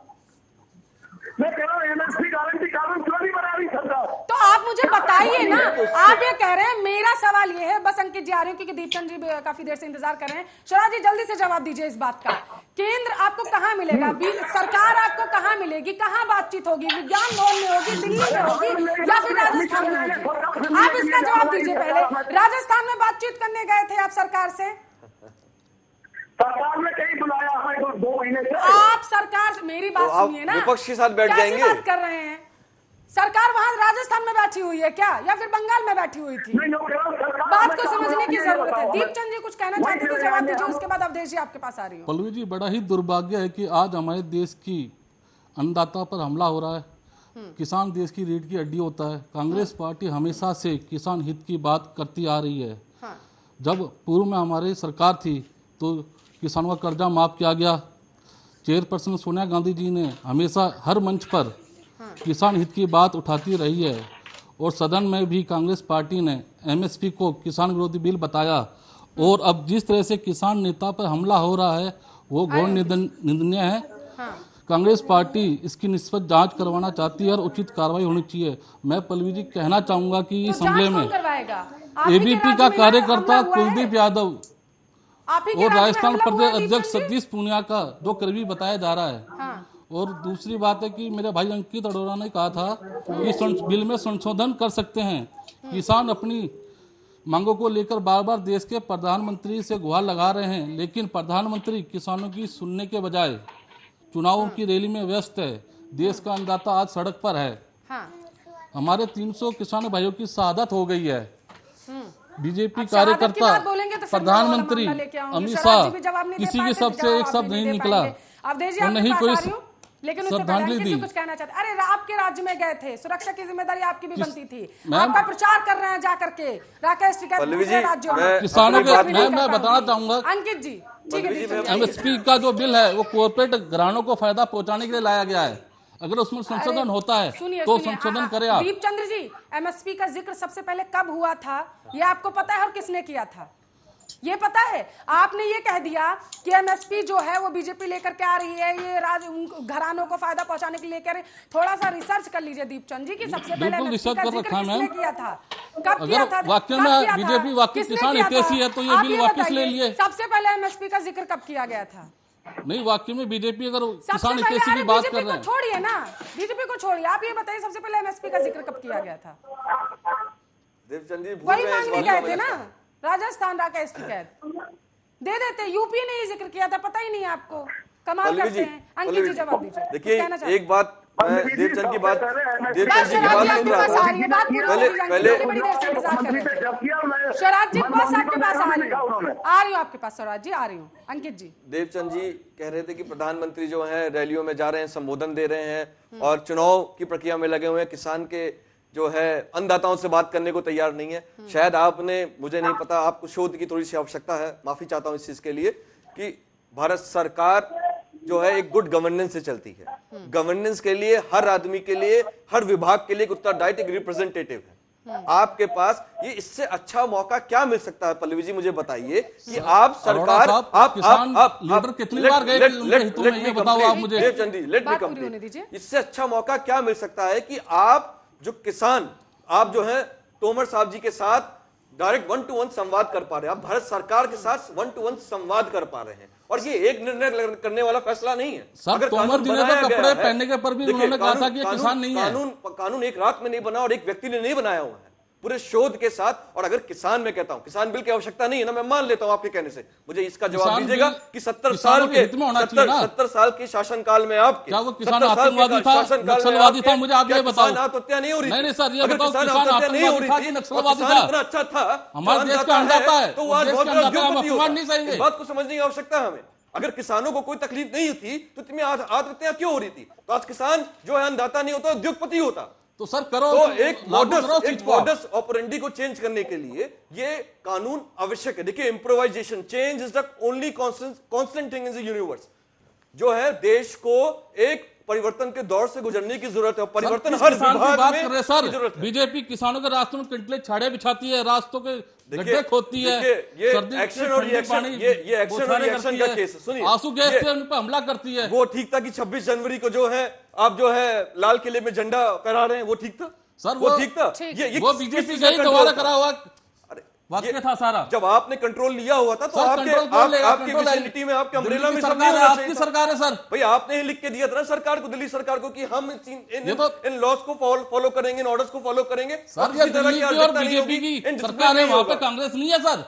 मैं कह रहा हूँ एमएसपी गारंटी कानून क्यों नहीं बना रही सरकार? तो आप मुझे बताइए ना, आप ये कह रहे हैं। मेरा सवाल ये है, बस अंकित जी आ रही हूँ क्योंकि दीपचंद जी काफी देर से इंतजार कर रहे हैं। शरद जी जल्दी से जवाब दीजिए इस बात का, केंद्र आपको कहाँ मिलेगा, सरकार आपको कहाँ मिलेगी, कहाँ बातचीत होगी, विज्ञान भवन में होगी, दिल्ली में होगी, या फिर राजस्थान में होगी? आप इसका जवाब दीजिए पहले। राजस्थान में बातचीत करने गए थे आप सरकार से? सरकार ने कहीं बुलाया हमें 2 महीने से। आप सरकार, मेरी बात तो सुनिए ना, विपक्ष के साथ बैठ जाएंगे। कैसी बात कर रहे हैं? सरकार वहां राजस्थान में बैठी हुई है क्या, या फिर बंगाल में बैठी हुई थी? बात को समझने की जरूरत है। दीपचंद जी कुछ कहना चाहते थे, जवाब दीजिए, उसके बाद अवधेश जी आपके पास आ रही हूँ। पल्लवी जी, बड़ा ही दुर्भाग्य है कि आज हमारे देश की अन्नदाता पर हमला हो रहा है। किसान देश की रीढ़ की हड्डी होता है। कांग्रेस पार्टी हमेशा से किसान हित की बात करती आ रही है। जब पूर्व में हमारी सरकार थी तो किसानों का कर्जा माफ किया गया। चेयरपर्सन सोनिया गांधी जी ने हमेशा हर मंच पर किसान हित की बात उठाती रही है, और सदन में भी कांग्रेस पार्टी ने एमएसपी को किसान विरोधी बिल बताया। और अब जिस तरह से किसान नेता पर हमला हो रहा है वो घोर निंदनीय है। कांग्रेस पार्टी इसकी निष्पक्ष जांच करवाना चाहती है और उचित कार्रवाई होनी चाहिए। मैं पल्लवी जी कहना चाहूंगा कि इस हमले में एबीपी का कार्यकर्ता कुलदीप यादव और राजस्थान प्रदेश अध्यक्ष सतीश पूनिया का जो करीबी बताया जा रहा है। और दूसरी बात है कि मेरे भाई अंकित अरोड़ा ने कहा था कि बिल में संशोधन कर सकते हैं। किसान अपनी मांगों को लेकर बार बार देश के प्रधानमंत्री से गुहार लगा रहे हैं, लेकिन प्रधानमंत्री किसानों की सुनने के बजाय चुनावों की रैली में व्यस्त है। देश का अन्नदाता आज सड़क पर है। हमारे 300 किसान भाइयों की शहादत हो गई है। बीजेपी कार्यकर्ता, प्रधानमंत्री अमित शाह, किसी के शब्द से एक शब्द नहीं निकला और नहीं कोई लेकिन श्रद्धांजलि दी। कुछ कहना चाहते? अरे आपके राज्य में गए थे, सुरक्षा की जिम्मेदारी आपकी भी बनती थी। आपका प्रचार कर रहे हैं जाकर के राकेश टिकैत दूसरे राज्यों में। किसानों के मैं बताना चाहूंगा अंकित जी, ठीक है, एमएसपी का जो बिल है वो कॉर्पोरेट घरानों को फायदा पहुंचाने के लिए लाया गया है। अगर उसमें संशोधन होता है तो संशोधन करें आप। दीपचंद्र जी, एमएसपी का जिक्र सबसे पहले कब हुआ था, ये आपको पता है और किसने किया था, ये पता है? आपने ये कह दिया कि एमएसपी जो है वो बीजेपी लेकर के आ रही है, ये घरानों को फायदा पहुंचाने के लिए लेकर। थोड़ा सा रिसर्च कर लीजिए दीपचंद जी कि सबसे पहले एमएसपी का जिक्र किसने किया था, कब किया था? वाकई में बीजेपी वाकई किसान हितैषी है तो ये बिल वापस ले लिए। सबसे पहले एमएसपी का जिक्र कब किया गया था? नहीं, वाकई में बीजेपी अगर किसान हितैषी की बात कर रहे हैं, छोड़िए ना, बीजेपी को छोड़िए, आप ये बताइए सबसे पहले एमएसपी का जिक्र कब किया गया था? देवचंद जी वही मांगने गए थे ना, राजस्थान राकेश टिकैत दे देते, यूपी ने ही जिक्र किया था, पता ही नहीं आपको। कमाल करते हैं। अंकित जी जवाब दीजिए। देखिए एक बात, मैं देवचंद की बात सुन रहा था। शराज जी बस आपके पास आ रही हूँ, आपके पास स्वराज जी आ रही हूँ। अंकित जी, देवचंद जी कह रहे थे कि प्रधानमंत्री जो है रैलियों में जा रहे हैं, संबोधन दे रहे हैं और चुनाव की प्रक्रिया में लगे हुए हैं, किसान के जो है अन्नदाताओं से बात करने को तैयार नहीं है। शायद आपने, मुझे नहीं पता, आपको शोध की थोड़ी सी आवश्यकता है, माफी चाहता हूं इस चीज के लिए, कि भारत सरकार जो है एक गुड गवर्नेंस से चलती है। गवर्नेंस के लिए हर आदमी के लिए, हर विभाग के लिए एक उत्तरदायित्व, एक रिप्रेजेंटेटिव है। आपके पास ये इससे अच्छा मौका क्या मिल सकता है? पल्लवी जी मुझे बताइए कि आप सरकार, आप लीडर कितनी बार गए हितों में, ये बताओ आप मुझे। Let me complete. इससे अच्छा मौका क्या मिल सकता है कि आप जो किसान, आप जो है तोमर साहब जी के साथ डायरेक्ट 1-to-1 संवाद कर पा रहे हैं, आप भारत सरकार के साथ 1-to-1 संवाद कर पा रहे हैं, और ये एक निर्णय करने वाला फैसला नहीं है। सर, तोमर जी ने तो कपड़े पहनने के पर भी उन्होंने कहा था कि ये किसान नहीं है। कानून एक रात में नहीं बना और एक व्यक्ति ने नहीं बनाया हुआ है, पूरे शोध के साथ। और अगर किसान, मैं कहता हूं किसान बिल की आवश्यकता नहीं है ना, मैं मान लेता हूं आपके कहने से, मुझे इसका जवाब दीजिएगा कि 70 साल के शासनकाल में आपके, क्या वो किसान आतंकवादी था, नक्सलवादी था? मुझे आप ये बताओ। आत्महत्या नहीं हो रही? नहीं सर, ये बताओ, किसान आतंकवादी था कि नक्सलवादी था? इतना अच्छा था, हमारे देश का अन्नदाता है, तो आज बहुत नहीं सही, बात को समझने की आवश्यकता है हमें। अगर किसानों को कोई तकलीफ नहीं होती तो इतनी आत्महत्या क्यों हो रही थी? तो आज किसान जो है अन्नदाता नहीं होता, उद्योगपति होता। तो सर करो, तो एक मॉडस ऑपरेंडी को चेंज करने के लिए ये कानून आवश्यक है। देखिए, improvisation, change is the only constant thing in the universe. जो है देश को एक परिवर्तन के दौर से गुजरने की जरूरत है, परिवर्तन हर विभाग में सर। बीजेपी किसानों के रास्तों में किंतले छाड़े बिछाती है, रास्तों के गड्ढे खोदती है, ये एक्शन और रिएक्शन का केस, सुनिए, आंसू गैस से उन पर हमला करती है। वो ठीक था कि 26 जनवरी को जो है आप जो है लाल किले में झंडा फहरा रहे हैं, वो ठीक था सर, वो ठीक था। वो बीजेपी का ही दोबारा करा हुआ वाक्य था सारा। जब आपने कंट्रोल लिया हुआ था तो आपके विजिबिलिटी में, आपके अम्ब्रेला में आपकी सरकार है सर। भाई आपने ही लिख के दिया था ना सरकार को, दिल्ली सरकार को, कि हम इन लॉज को फॉलो करेंगे, इन ऑर्डर्स को फॉलो करेंगे। सर, ये दिल्ली की और बीजेपी की सरकार है, वहां पे कांग्रेस नहीं है सर।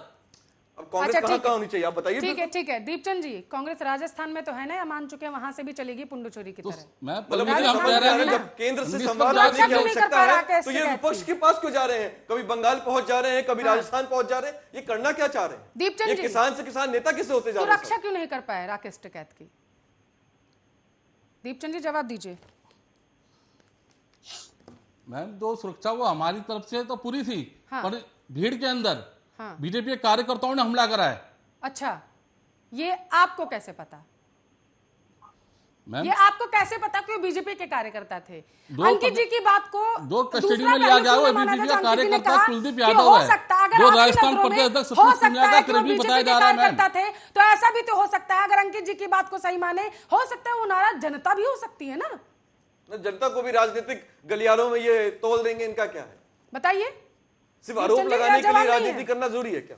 अब कांग्रेस कहां होनी चाहिए, आप बताइए। ठीक है दीपचंद जी, कांग्रेस राजस्थान में तो है ना, मान चुके हैं, वहां से भी चलेगी पुंडुचोरी की तरह। जब केंद्र से संवाद करने की आवश्यकता है तो ये विपक्ष के पास क्यों जा रहे हैं? कभी बंगाल पहुंच जा रहे हैं, कभी राजस्थान पहुंच जा रहे हैं, ये करना क्या चाह रहे हैं? दीपचंद जी, किसान से किसान नेता किससे होते जा रहे हैं? सुरक्षा क्यों नहीं कर पाए राकेश टिकैत की? दीपचंद जी जवाब दीजिए। मैम, जो सुरक्षा वो हमारी तरफ से तो पूरी थी, पर भीड़ के अंदर बीजेपी के कार्यकर्ताओं ने हमला करा है। अच्छा, ये आपको कैसे पता? ये आपको कैसे पता कि वो बीजेपी के कार्यकर्ता थे? अंकित जी की बात को दो कस्टडी में लिया गया, वो बीजेपी का कार्यकर्ता कुलदीप यादव है, जो राजस्थान प्रदेश अध्यक्ष सतीश पूनिया का करीबी बताया जा रहा है। थे तो ऐसा भी तो हो सकता है, अगर अंकित जी की बात को सही माने, हो सकता है वो नाराज जनता भी हो सकती है ना। जनता को भी राजनीतिक गलियारों में ये तोल देंगे, इनका क्या है? बताइए। सिर्फ आरोप लगाने के लिए राजनीति करना जरूरी है क्या?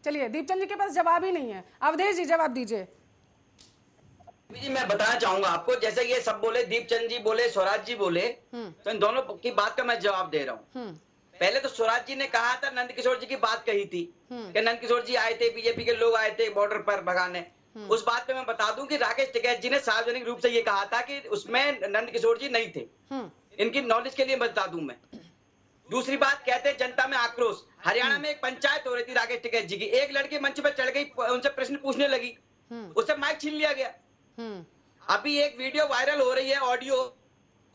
चलिए, दीपचंद जी के पास जवाब ही नहीं है, अवधेश जी जवाब दीजिए। जी, मैं बताना चाहूंगा आपको, जैसे ये सब बोले, दीपचंद जी बोले, स्वराज जी बोले, तो इन दोनों की बात का मैं जवाब दे रहा हूँ। पहले तो स्वराज जी ने कहा था, नंदकिशोर जी की बात कही थी कि नंदकिशोर जी आए थे, बीजेपी के लोग आए थे बॉर्डर पर भगाने। उस बात पे मैं बता दूं कि राकेश टिकैत जी ने सार्वजनिक रूप से ये कहा था कि उसमें नंदकिशोर जी नहीं थे। इनकी नॉलेज के लिए बता दूं मैं। दूसरी बात, कहते हैं जनता में आक्रोश। हरियाणा में एक पंचायत हो रही थी राकेश टिकैत जी की, एक लड़की मंच पर चढ़ गई, उनसे प्रश्न पूछने लगी, उससे माइक छीन लिया गया। अभी एक वीडियो वायरल हो रही है, ऑडियो,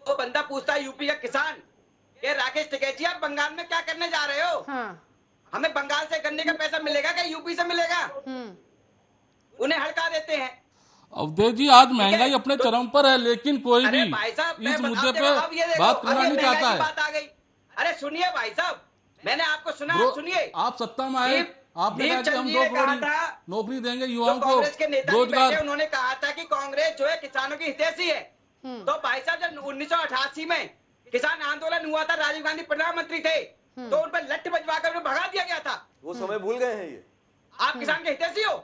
वो बंदा पूछता है यूपी का किसान, ये राकेश टिकैत जी आप बंगाल में क्या करने जा रहे हो? हमें बंगाल से गन्ने का पैसा मिलेगा क्या यूपी से मिलेगा? उन्हें हड़का देते हैं। अवधेश जी, आज महंगाई अपने चरम पर है, लेकिन कोई भी इस मुद्दे पे बात करना नहीं चाहता है। बात आ गई। अरे सुनिए भाई साहब, मैंने आपको सुना, सुनिए। आप सत्ता में आए, आपने कहा कि हम 2 करोड़ नौकरी देंगे युवाओं को, कांग्रेस के नेता रोजगार। उन्होंने कहा था कि कांग्रेस जो है किसानों की हितैषी है। तो भाई साहब, जब 1988 में किसान आंदोलन हुआ था, राजीव गांधी प्रधानमंत्री थे, तो उन पर लठ बजवाकर उन्हें भगा दिया गया था। वो समय भूल गए हैं ये? आप किसान के हितैषी हो?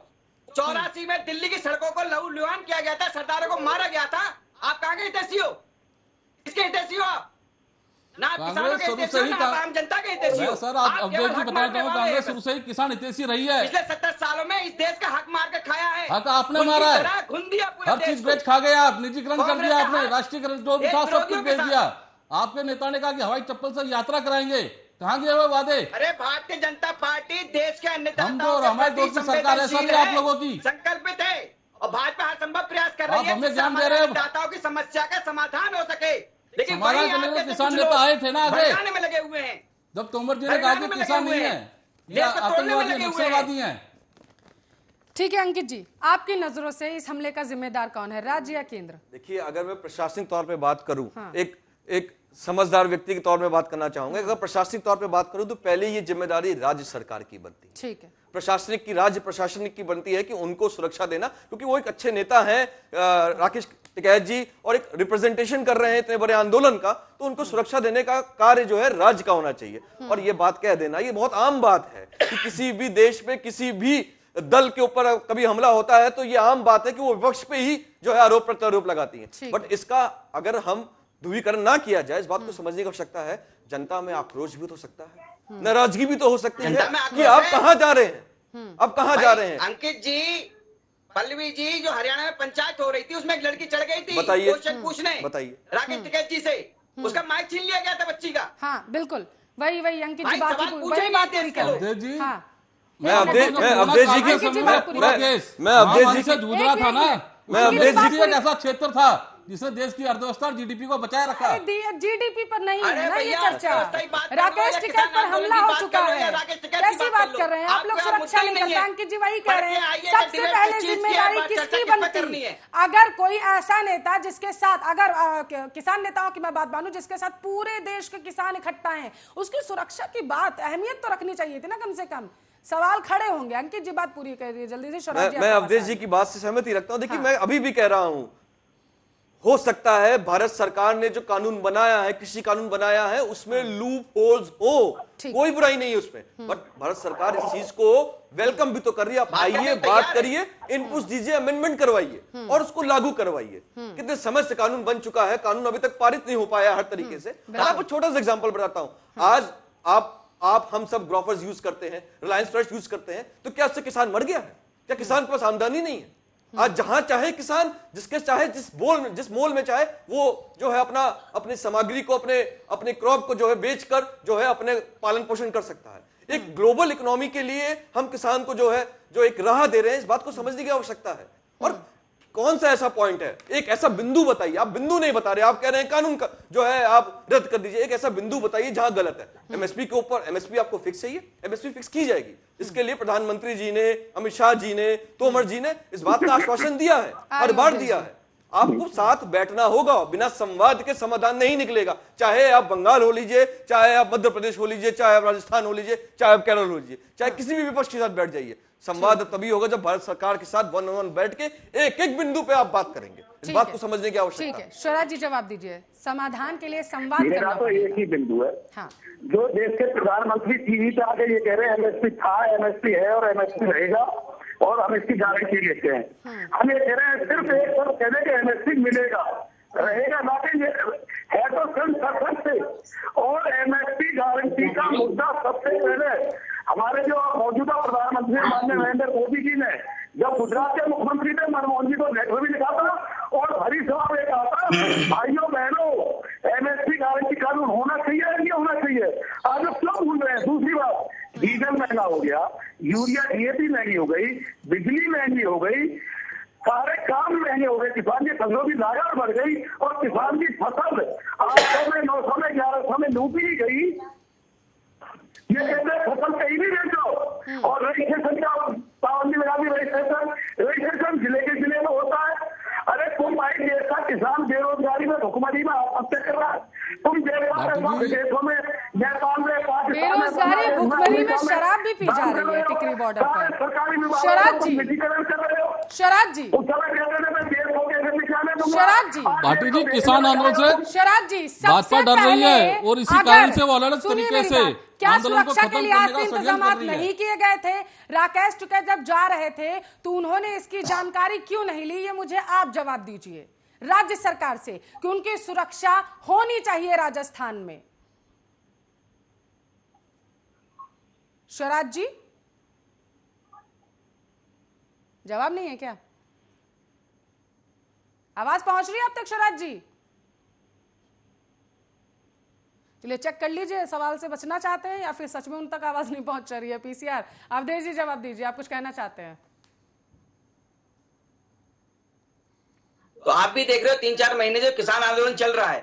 84 में दिल्ली की सड़कों को लहूलुहान किया गया था, सरदारों को मारा गया था। आप कहां के हितैषी हो? किसके हितैषी हो आप? ना किसानों के हितैषी हो, ना आम जनता के हितैषी हो। सर, आप अवधेश जी बताते हो, कांग्रेस शुरू से ही किसान हितैषी रही है। पिछले 70 सालों में इस देश का हक मार कर खाया है। हक आपने मारा है, हर चीज बेच खा गए आप, निजीकरण कर दिया आपने, राष्ट्रीयकरण जो भी था सब कुछ बेच दिया। आपके नेता ने कहा कि हवाई चप्पल से यात्रा कराएंगे, कहाँ गए वो वादे? अरे भारतीय जनता पार्टी देश के अन्य हम तो हमारे दोस्त की सरकार है सर, आप लोगों की संकल्पित है, और भाजपा हर संभव प्रयास कर रही है हमें ज्ञान दे रहे हैं दाताओं की समस्या का समाधान हो सके। लेकिन किसान नेता आए थे ना आगे में लगे हुए हैं, जब तोमर जी ने कहा कि किसान नहीं है, ये आतंकवादी नक्सलवादी हैं। ठीक है अंकित जी, आपकी नजरों से इस हमले का जिम्मेदार कौन है, राज्य या केंद्र? देखिए, अगर मैं प्रशासनिक तौर पे बात करूं, हाँ। एक समझदार व्यक्ति के तौर पे बात करना चाहूंगा। अगर प्रशासनिक तौर पे बात करूं तो पहले ये जिम्मेदारी राज्य सरकार की बनती है। ठीक है, राज्य प्रशासनिक की बनती है कि उनको सुरक्षा देना, क्योंकि वो एक अच्छे नेता हैं राकेश टिकैत जी, और एक रिप्रेजेंटेशन कर रहे हैं इतने बड़े आंदोलन का, तो उनको सुरक्षा देने का कार्य जो है राज्य का होना चाहिए। और ये बात कह देना, ये बहुत आम बात है कि किसी भी देश में किसी भी दल के ऊपर कभी हमला होता है तो ये आम बात है कि वो विपक्ष पे ही जो है आरोप प्रत्यारोप लगाती है। बट इसका अगर हम ध्रुवीकरण ना किया जाए, इस बात को समझने की आवश्यकता है। जनता में आक्रोश भी हो सकता है, नाराजगी भी तो हो सकती है कि आप कहां जा रहे हैं, अब कहां जा रहे हैं। अंकित जी, पल्लवी जी, जो हरियाणा में पंचायत हो रही थी उसमें एक लड़की चढ़ गई थी बताइए, क्वेश्चन पूछने, बताइए राकेश टिकैत जी से, उसका माइक छीन लिया गया था बच्ची का। हाँ बिल्कुल, वही अंकित जी भाई, बात सवाल वही पूछे बात नहीं पूरी थे कर लोग। रहे अवधेश जी, हाँ, मैं अवधेश जी से जूझ रहा था ना। मैं अवधेश जी एक ऐसा क्षेत्र था जिसने देश की अर्थव्यवस्था और जीडीपी को बचाए रखा। जीडीपी पर नहीं अरे है ना ये भैया, चर्चा। सही बात कर राकेश रहे हो, टिकैत पर किसान हमला आंदोलन हो की चुका बात कर है, लो, राकेश टिकैत की कैसी बात लो। कर रहे हैं आप लोग? आपका सुरक्षा मुद्दा ही नहीं नहीं करते, है। अंकित जी वही कह पर रहे ये हैं। आइए, सबसे डिबेट पहले किस चीज की है, जिम्मेदारी बात किसकी चर्चा किस पे बनती? करनी है? अगर कोई ऐसा नेता जिसके साथ, अगर किसान नेताओं की मैं बात मानूं, जिसके साथ पूरे देश के किसान इकट्ठा हैं, उसकी सुरक्षा की बात, अहमियत तो रखनी चाहिए थी ना कम से कम। सवाल खड़े होंगे। अंकित जी बात पूरी करिए जल्दी से। मैं अवधेश जी की बात से सहमति रखता हूं। देखिए, मैं अभी भी कह रहा हूं, हो सकता है भारत सरकार ने जो कानून बनाया है, कृषि कानून बनाया है, उसमें लूप होल्स हो, कोई बुराई नहीं है उसमें, बट भारत सरकार इस चीज को वेलकम भी तो कर रही है। आप आइए, बात करिए, इनपुट दीजिए, अमेंडमेंट करवाइए और उसको लागू करवाइए। कितने समय से कानून बन चुका है, कानून अभी तक पारित नहीं हो पाया हर तरीके से। मैं आपको छोटा सा एग्जांपल बताता हूं। आज आप हम सब ग्रोफर्स यूज करते हैं, रिलायंस फ्रेश यूज करते हैं, तो क्या उससे किसान मर गया है? क्या किसान के पास आमदनी नहीं है? आज जहां चाहे किसान, जिसके चाहे जिस मोल में चाहे, वो जो है अपनी सामग्री को, अपने क्रॉप को जो है बेचकर जो है अपने पालन पोषण कर सकता है। एक ग्लोबल इकोनॉमी के लिए हम किसान को जो एक राह दे रहे हैं, इस बात को समझने की आवश्यकता है। और कौन सा ऐसा पॉइंट है, एक ऐसा बिंदु बताइए। आप बिंदु नहीं बता रहे, आप कह रहे हैं कानून का जो है आप रद्द कर दीजिए। एक ऐसा बिंदु बताइए जहां गलत है। एमएसपी के ऊपर, एमएसपी आपको फिक्स चाहिए, एमएसपी फिक्स की जाएगी। इसके लिए प्रधानमंत्री जी ने, अमित शाह जी ने, तोमर जी ने इस बात का आश्वासन दिया है, हर बार दिया है। आपको साथ बैठना होगा, बिना संवाद के समाधान नहीं निकलेगा। चाहे आप बंगाल हो लीजिए, चाहे आप मध्य प्रदेश हो लीजिए, चाहे आप राजस्थान हो लीजिए, चाहे आप केरल हो लीजिए, चाहे किसी भी विपक्ष के साथ बैठ जाइए। संवाद तभी होगा जब भारत सरकार के साथ वन ऑन वन बैठ के एक एक बिंदु पे आप बात करेंगे। इस बात को समझने की आवश्यकता है। ठीक है, स्वराज जी जवाब दीजिए। समाधान के लिए संवाद मेरा करना तो एक ही बिंदु है। हाँ, जो देश के प्रधानमंत्री टीवी पे आके ये कह रहे हैं एमएसपी था, एमएसपी है और एमएसपी रहेगा और हम इसकी गारंटी लेते हैं। हम ये कह रहे हैं सिर्फ एक तरफ कहने के एमएसपी मिलेगा, रहेगा ना कि है तो सिर्फ से। और एमएसपी गारंटी का मुद्दा सबसे पहले हमारे जो मौजूदा प्रधानमंत्री माननीय नरेंद्र मोदी जी ने, जब गुजरात के मुख्यमंत्री थे, मनमोहन जी को लेटर भी लिखा था और हरी सभा में कहा था, भाइयों बहनों, एमएसपी गारंटी कानून होना चाहिए या नहीं होना चाहिए। आज लोग क्यों भूल रहे हैं? दूसरी बात, डीजल महंगा हो गया, यूरिया डीएपी महंगी हो गई, बिजली महंगी हो गई, सारे काम महंगे हो गए, किसान की फसलों की लागत बढ़ गई और किसान की फसल 800 में, 900 में, 1100 में लूटी गई। ये कहते हैं फसल कहीं भी बेचो और रजिस्ट्रेशन का पाबंदी लगा दी। रजिस्ट्रेशन जिले के जिले में होता है। अरे तुम भाई देश का किसान बेरोजगारी में, भुखमरी में आत्महत्या कर रहा है। तुम देशों में, नेपाल में, पाकिस्तान में, बेरोजगारी, भुखमरी में शराब भी पी जा रही है टिकरी बॉर्डर पर। सरकारी शराब जी, निजीकरण कर रहे हो। शराब जी, उस समय कहते थे मैं देश को कैसे निशाने दूंगा। शराब जी, भाटी जी, किसान आंदोलन से शराब जी भाजपा डर रही है और इसी कारण से वो अलग तरीके से क्या आंदोलन को सुरक्षा के खत्म लिए करने का आज षड्यंत्र इंतजाम कर रही है। नहीं किए गए थे? राकेश टिकैत जब जा रहे थे तो उन्होंने इसकी जानकारी क्यों नहीं ली? ये मुझे आप जवाब दीजिए राज्य सरकार से कि उनकी सुरक्षा होनी चाहिए राजस्थान में। स्वराज जी जवाब नहीं है क्या? आवाज पहुंच रही है आप तक स्वराज जी? चलिए चेक कर लीजिए, सवाल से बचना चाहते हैं या फिर सच में उन तक आवाज नहीं पहुंच रही है। पीसीआर अवधेश जी जवाब दीजिए, आप कुछ कहना चाहते हैं? तो आप भी देख रहे हो 3-4 महीने जो किसान आंदोलन चल रहा है,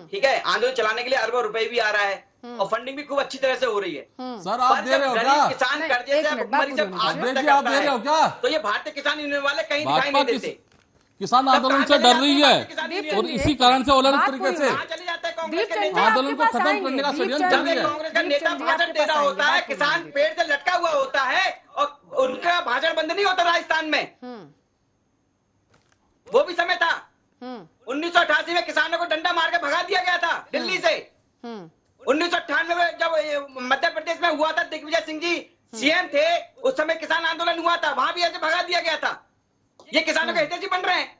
ठीक है, आंदोलन चलाने के लिए अरबों रुपए भी आ रहा है, और फंडिंग भी खूब अच्छी तरह से हो रही है। सर आप पर दे रहे हो जब क्या? गरीब किसान नहीं, कर्जे एक से मिनट, बात मरीज जब पूरी होनी आत्महत्या चाहिए। आप करता दे रहे हो है, क्या? तो ये भारतीय किसान यूनियन वाले कहीं दिखाई भाजपा नहीं देते। किसान आंदोलन से डर रही है और इसी कारण से अलग तरीके से कहाँ चले जाते हैं कांग्रेस के दीप नेता? चंद्र आंदोलन को आपके पास खत्म आएंगे। करने का दीप षड्यंत्र चंद्र- चल रही है। कांग्रेस का दीप नेता चंद्र भाषण आपके दे पास रहा आएंगे, होता है, बात पूरी किसान होनी पेड़ से लटका हुआ होता है और उनका भाषण बंद नहीं होता राजस्थान में। वो भी समय था 1988 में किसानों को डंडा मार के भगा दिया गया था दिल्ली से। 1998 में जब मध्य प्रदेश में हुआ था, दिग्विजय सिंह जी सीएम थे, उस समय किसान आंदोलन हुआ था, वहां भी ऐसे भगा दिया गया था। ये किसानों के हितैषी बन रहे हैं।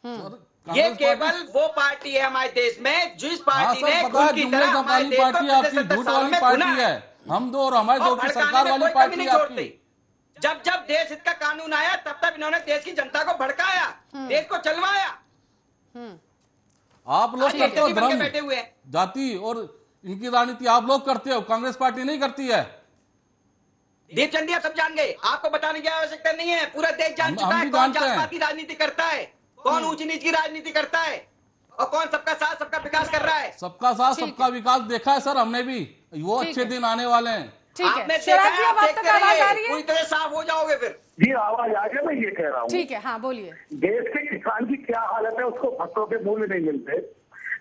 ये कांग्रेस केवल पार्टी- वो पार्टी है हमारे देश में जिस हाँ पार्टी सर, ने पता है खून की जुमले तरह जम हमारे वाली देश को पार्टी पिछले आपकी 70 झूठ सालों वाली में पार्टी गुना है। हम दो और हमारे दो और की भड़काने सरकार में वाली कोई पार्टी कमी है नहीं आपकी। छोड़ते। जब जब देश हित का कानून आया तब तब इन्होंने देश की जनता को भड़काया, देश को चलवाया। आप लोग आज करते हो हितैषी बन के धर्म बैठे हुए हैं। जाति और इनकी राजनीति आप लोग करते हो, कांग्रेस पार्टी नहीं करती है। दीप चंद सब जान गए, आपको बताने की आवश्यकता नहीं है। पूरा देश जान हम चुका है भी कौन जानते जात हैं। पात की राजनीति करता है, कौन ऊंची नीच की राजनीति करता है और कौन सबका साथ सबका विकास कर रहा है। सबका साथ ठीक सबका विकास देखा है सर हमने भी, वो ठीक अच्छे है। दिन आने वाले हैं। ठीक आपने है देखा शिवराज है, जी, आप अब आप देखते तक आवाज आ रहिए, रही है? पूरी तरह साफ हो जाओगे फिर। जी आवाज आ गया, मैं ये कह रहा हूँ ठीक है, हाँ बोलिए। देश के किसान की क्या हालत है, उसको फसलों के मूल्य नहीं मिलते।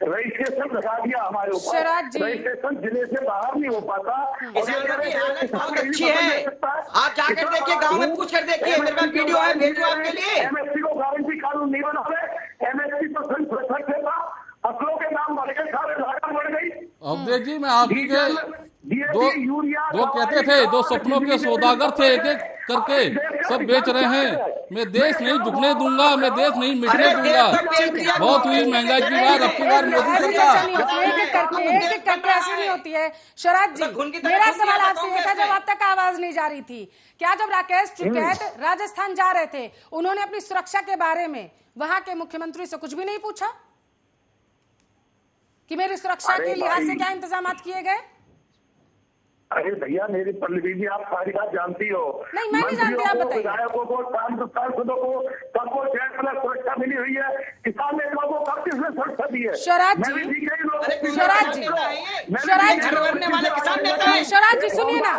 रजिस्ट्रेशन लगा दिया हमारे ऊपर, शराब जी। रजिस्ट्रेशन जिले से बाहर नहीं हो पाता। किसानों की हालत बहुत अच्छी है। आप जाकर देखिए, गांव में पूछ कर देखिए, मेरे पास वीडियो है, भेजू आपके लिए। एमएसपी को गारंटी कानून नहीं बना रहे, एमएसपी तो सुरक्षित था, फसलों के नाम बढ़ गए, सारे लागत बढ़ गई। अवधेश जी, मैं आपकी के दो यूरिया, जो कहते थे, दो सपनों के सौदागर थे, एक एक करके सब बेच रहे हैं। मैं देश नहीं झुकने दूंगा, मैं देश नहीं मिटने दूंगा। बहुत हुई महंगाई की बात, अब की बार मोदी ऐसी सरकार। चर्चा नहीं होती है, एक एक करके ऐसी नहीं होती है। शरद जी, खून की तरह मेरा खून सवाल किया था आपसे ये था, जब आप तक आवाज नहीं जा रही थी, क्या जब राकेश टिकैत राजस्थान जा रहे थे, उन्होंने अपनी सुरक्षा के बारे में वहां के मुख्यमंत्री से कुछ भी नहीं पूछा कि मेरी सुरक्षा अरे के लिहाज से भाई। क्या इंतजाम किए गए? अरे भैया, मेरी पल्लवी जी, आप सारी बात जानती हो। नहीं, मैं नहीं जानती, मंत्रियों आप को, बताइए। विधायकों को, सांसदों को, सबको चैन सुरक्षा मिली हुई है। किसान नेताओं को कब किसने सुरक्षा दी है? शरद जी, मैंने दी गई लोगों अरे की शरद जी, मैंने शरद दी जी, गई लोगों भरने की वाले किसान नेता हैं। शरद जी, सुनिए ना,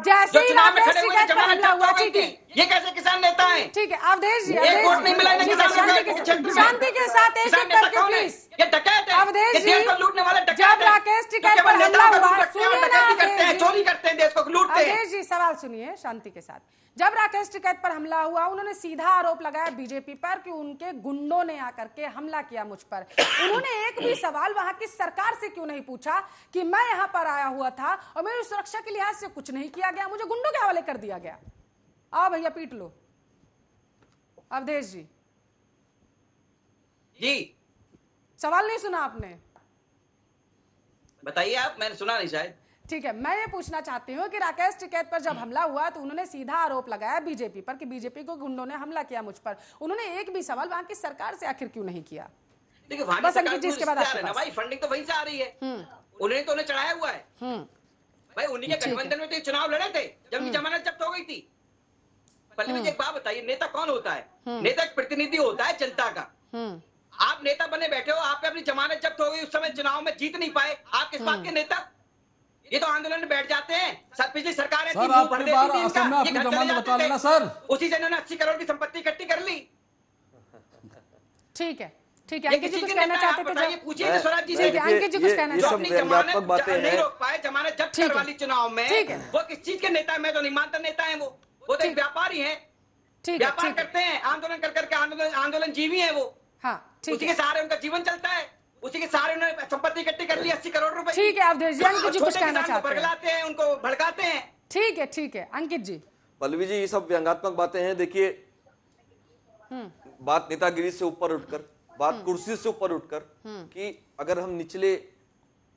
जैसे ही चुनाव में राकेश खड़े हुए टिकैत पर जमानत हमला जब्त हुआ, हो गई ठीक है, थी। ये कैसे किसान नेता है? ठीक है, अवधेश जी, एक वोट नहीं मिला इन्हें ठीक है, किसानों शांति के के क्षेत्र में। शांति के साथ एक किसान एक नेता करके कौन है? प्लीज। ये डकैत है। अवधेश ये देश जी, को लूटने वाले डकैत जब हैं। राकेश जो टिकैत केवल पर नेताओं हमला को हुआ, लूटते हैं और सुनिए ना डकैती करते हैं, अवधेश जी। चोरी करते हैं, देश को लूटते हैं। अवधेश जी, सवाल सुनिए शांति के साथ। जब राकेश टिकैत पर हमला हुआ, उन्होंने सीधा आरोप लगाया बीजेपी पर कि उनके गुंडों ने आकर के हमला किया मुझ पर। उन्होंने एक भी सवाल वहां की सरकार से क्यों नहीं पूछा कि मैं यहां पर आया हुआ था और मेरी सुरक्षा के लिहाज से कुछ नहीं किया गया, मुझे गुंडों के हवाले कर दिया गया? आओ भैया पीट लो। अवधेश जी, जी सवाल नहीं सुना आपने? बताइए आप, मैंने सुना नहीं शायद। ठीक है, मैं ये पूछना चाहती हूँ कि राकेश टिकैत पर जब हमला हुआ तो उन्होंने सीधा आरोप लगाया बीजेपी पर कि बीजेपी को गुंडों ने हमला किया मुझ पर। उन्होंने एक भी सवाल वहां की सरकार से आखिर क्यों नहीं किया? देखिए, वहां की बस सरकार अंकित जी, इसके बाद पूरी आपके है ना पास। भाई, फंडिंग तो वहीं से आ रही है। उन्हें तो उन्हें चढ़ाया हुआ है भाई। उन्हीं के ठीक है। गठबंधन में तो ये चुनाव लड़े थे जब उनकी जमानत जब्त हो गई थी। पल्लवी जी, एक बात बताइए, नेता कौन होता है? नेता एक प्रतिनिधि होता है जनता का। आप नेता बने बैठे हो, आप पे अपनी जमानत जब्त हो गई, उस समय चुनाव में जीत नहीं पाए, आप किस बात के नेता? ये तो आंदोलन में बैठ जाते हैं। सर, पिछली सरकार सर आपकी बार असम में आपकी जमानत बता लेना सर। उसी से इन्होंने 80 करोड़ की संपत्ति इकट्ठी कर ली। ठीक है, ठीक है, ये अंकित जी किसी कुछ के कहना नेता है? चाहते आप थे बताइए, जो? पूछिए स्वराज जी से। ठीक है, अंकित जी कुछ कहना ये जो सब चाहते अपनी व्यंग्यात्मक जमानत बातें नहीं हैं। रोक पाए, जमानत जब्त ठीक है। करवा ली चुनाव में, ठीक है। वो किस चीज के नेता है? मैं तो नहीं मानता नेता है वो तो एक व्यापारी है। ठीक है, व्यापार ठीक है, करते हैं, आंदोलन कर करके आंदोलन जीवी है वो। हाँ ठीक उसी है, के सहारे उनका जीवन चलता है, उसी के सहारे उन्होंने संपत्ति इकट्ठी कर ली 80 करोड़ रुपए। ठीक है अवधेश जी, अंकित जी कुछ छोटे कहना किसान को चाहते हैं? भड़काते हैं, उनको भड़काते हैं। ठीक है, ठीक है, अंकित जी। पल्लवी जी, ये सब व्यंग्यात्मक बातें हैं। देखिए, बात नेतागिरी से ऊपर उठकर, बात कुर्सी से ऊपर उठकर, कि अगर हम निचले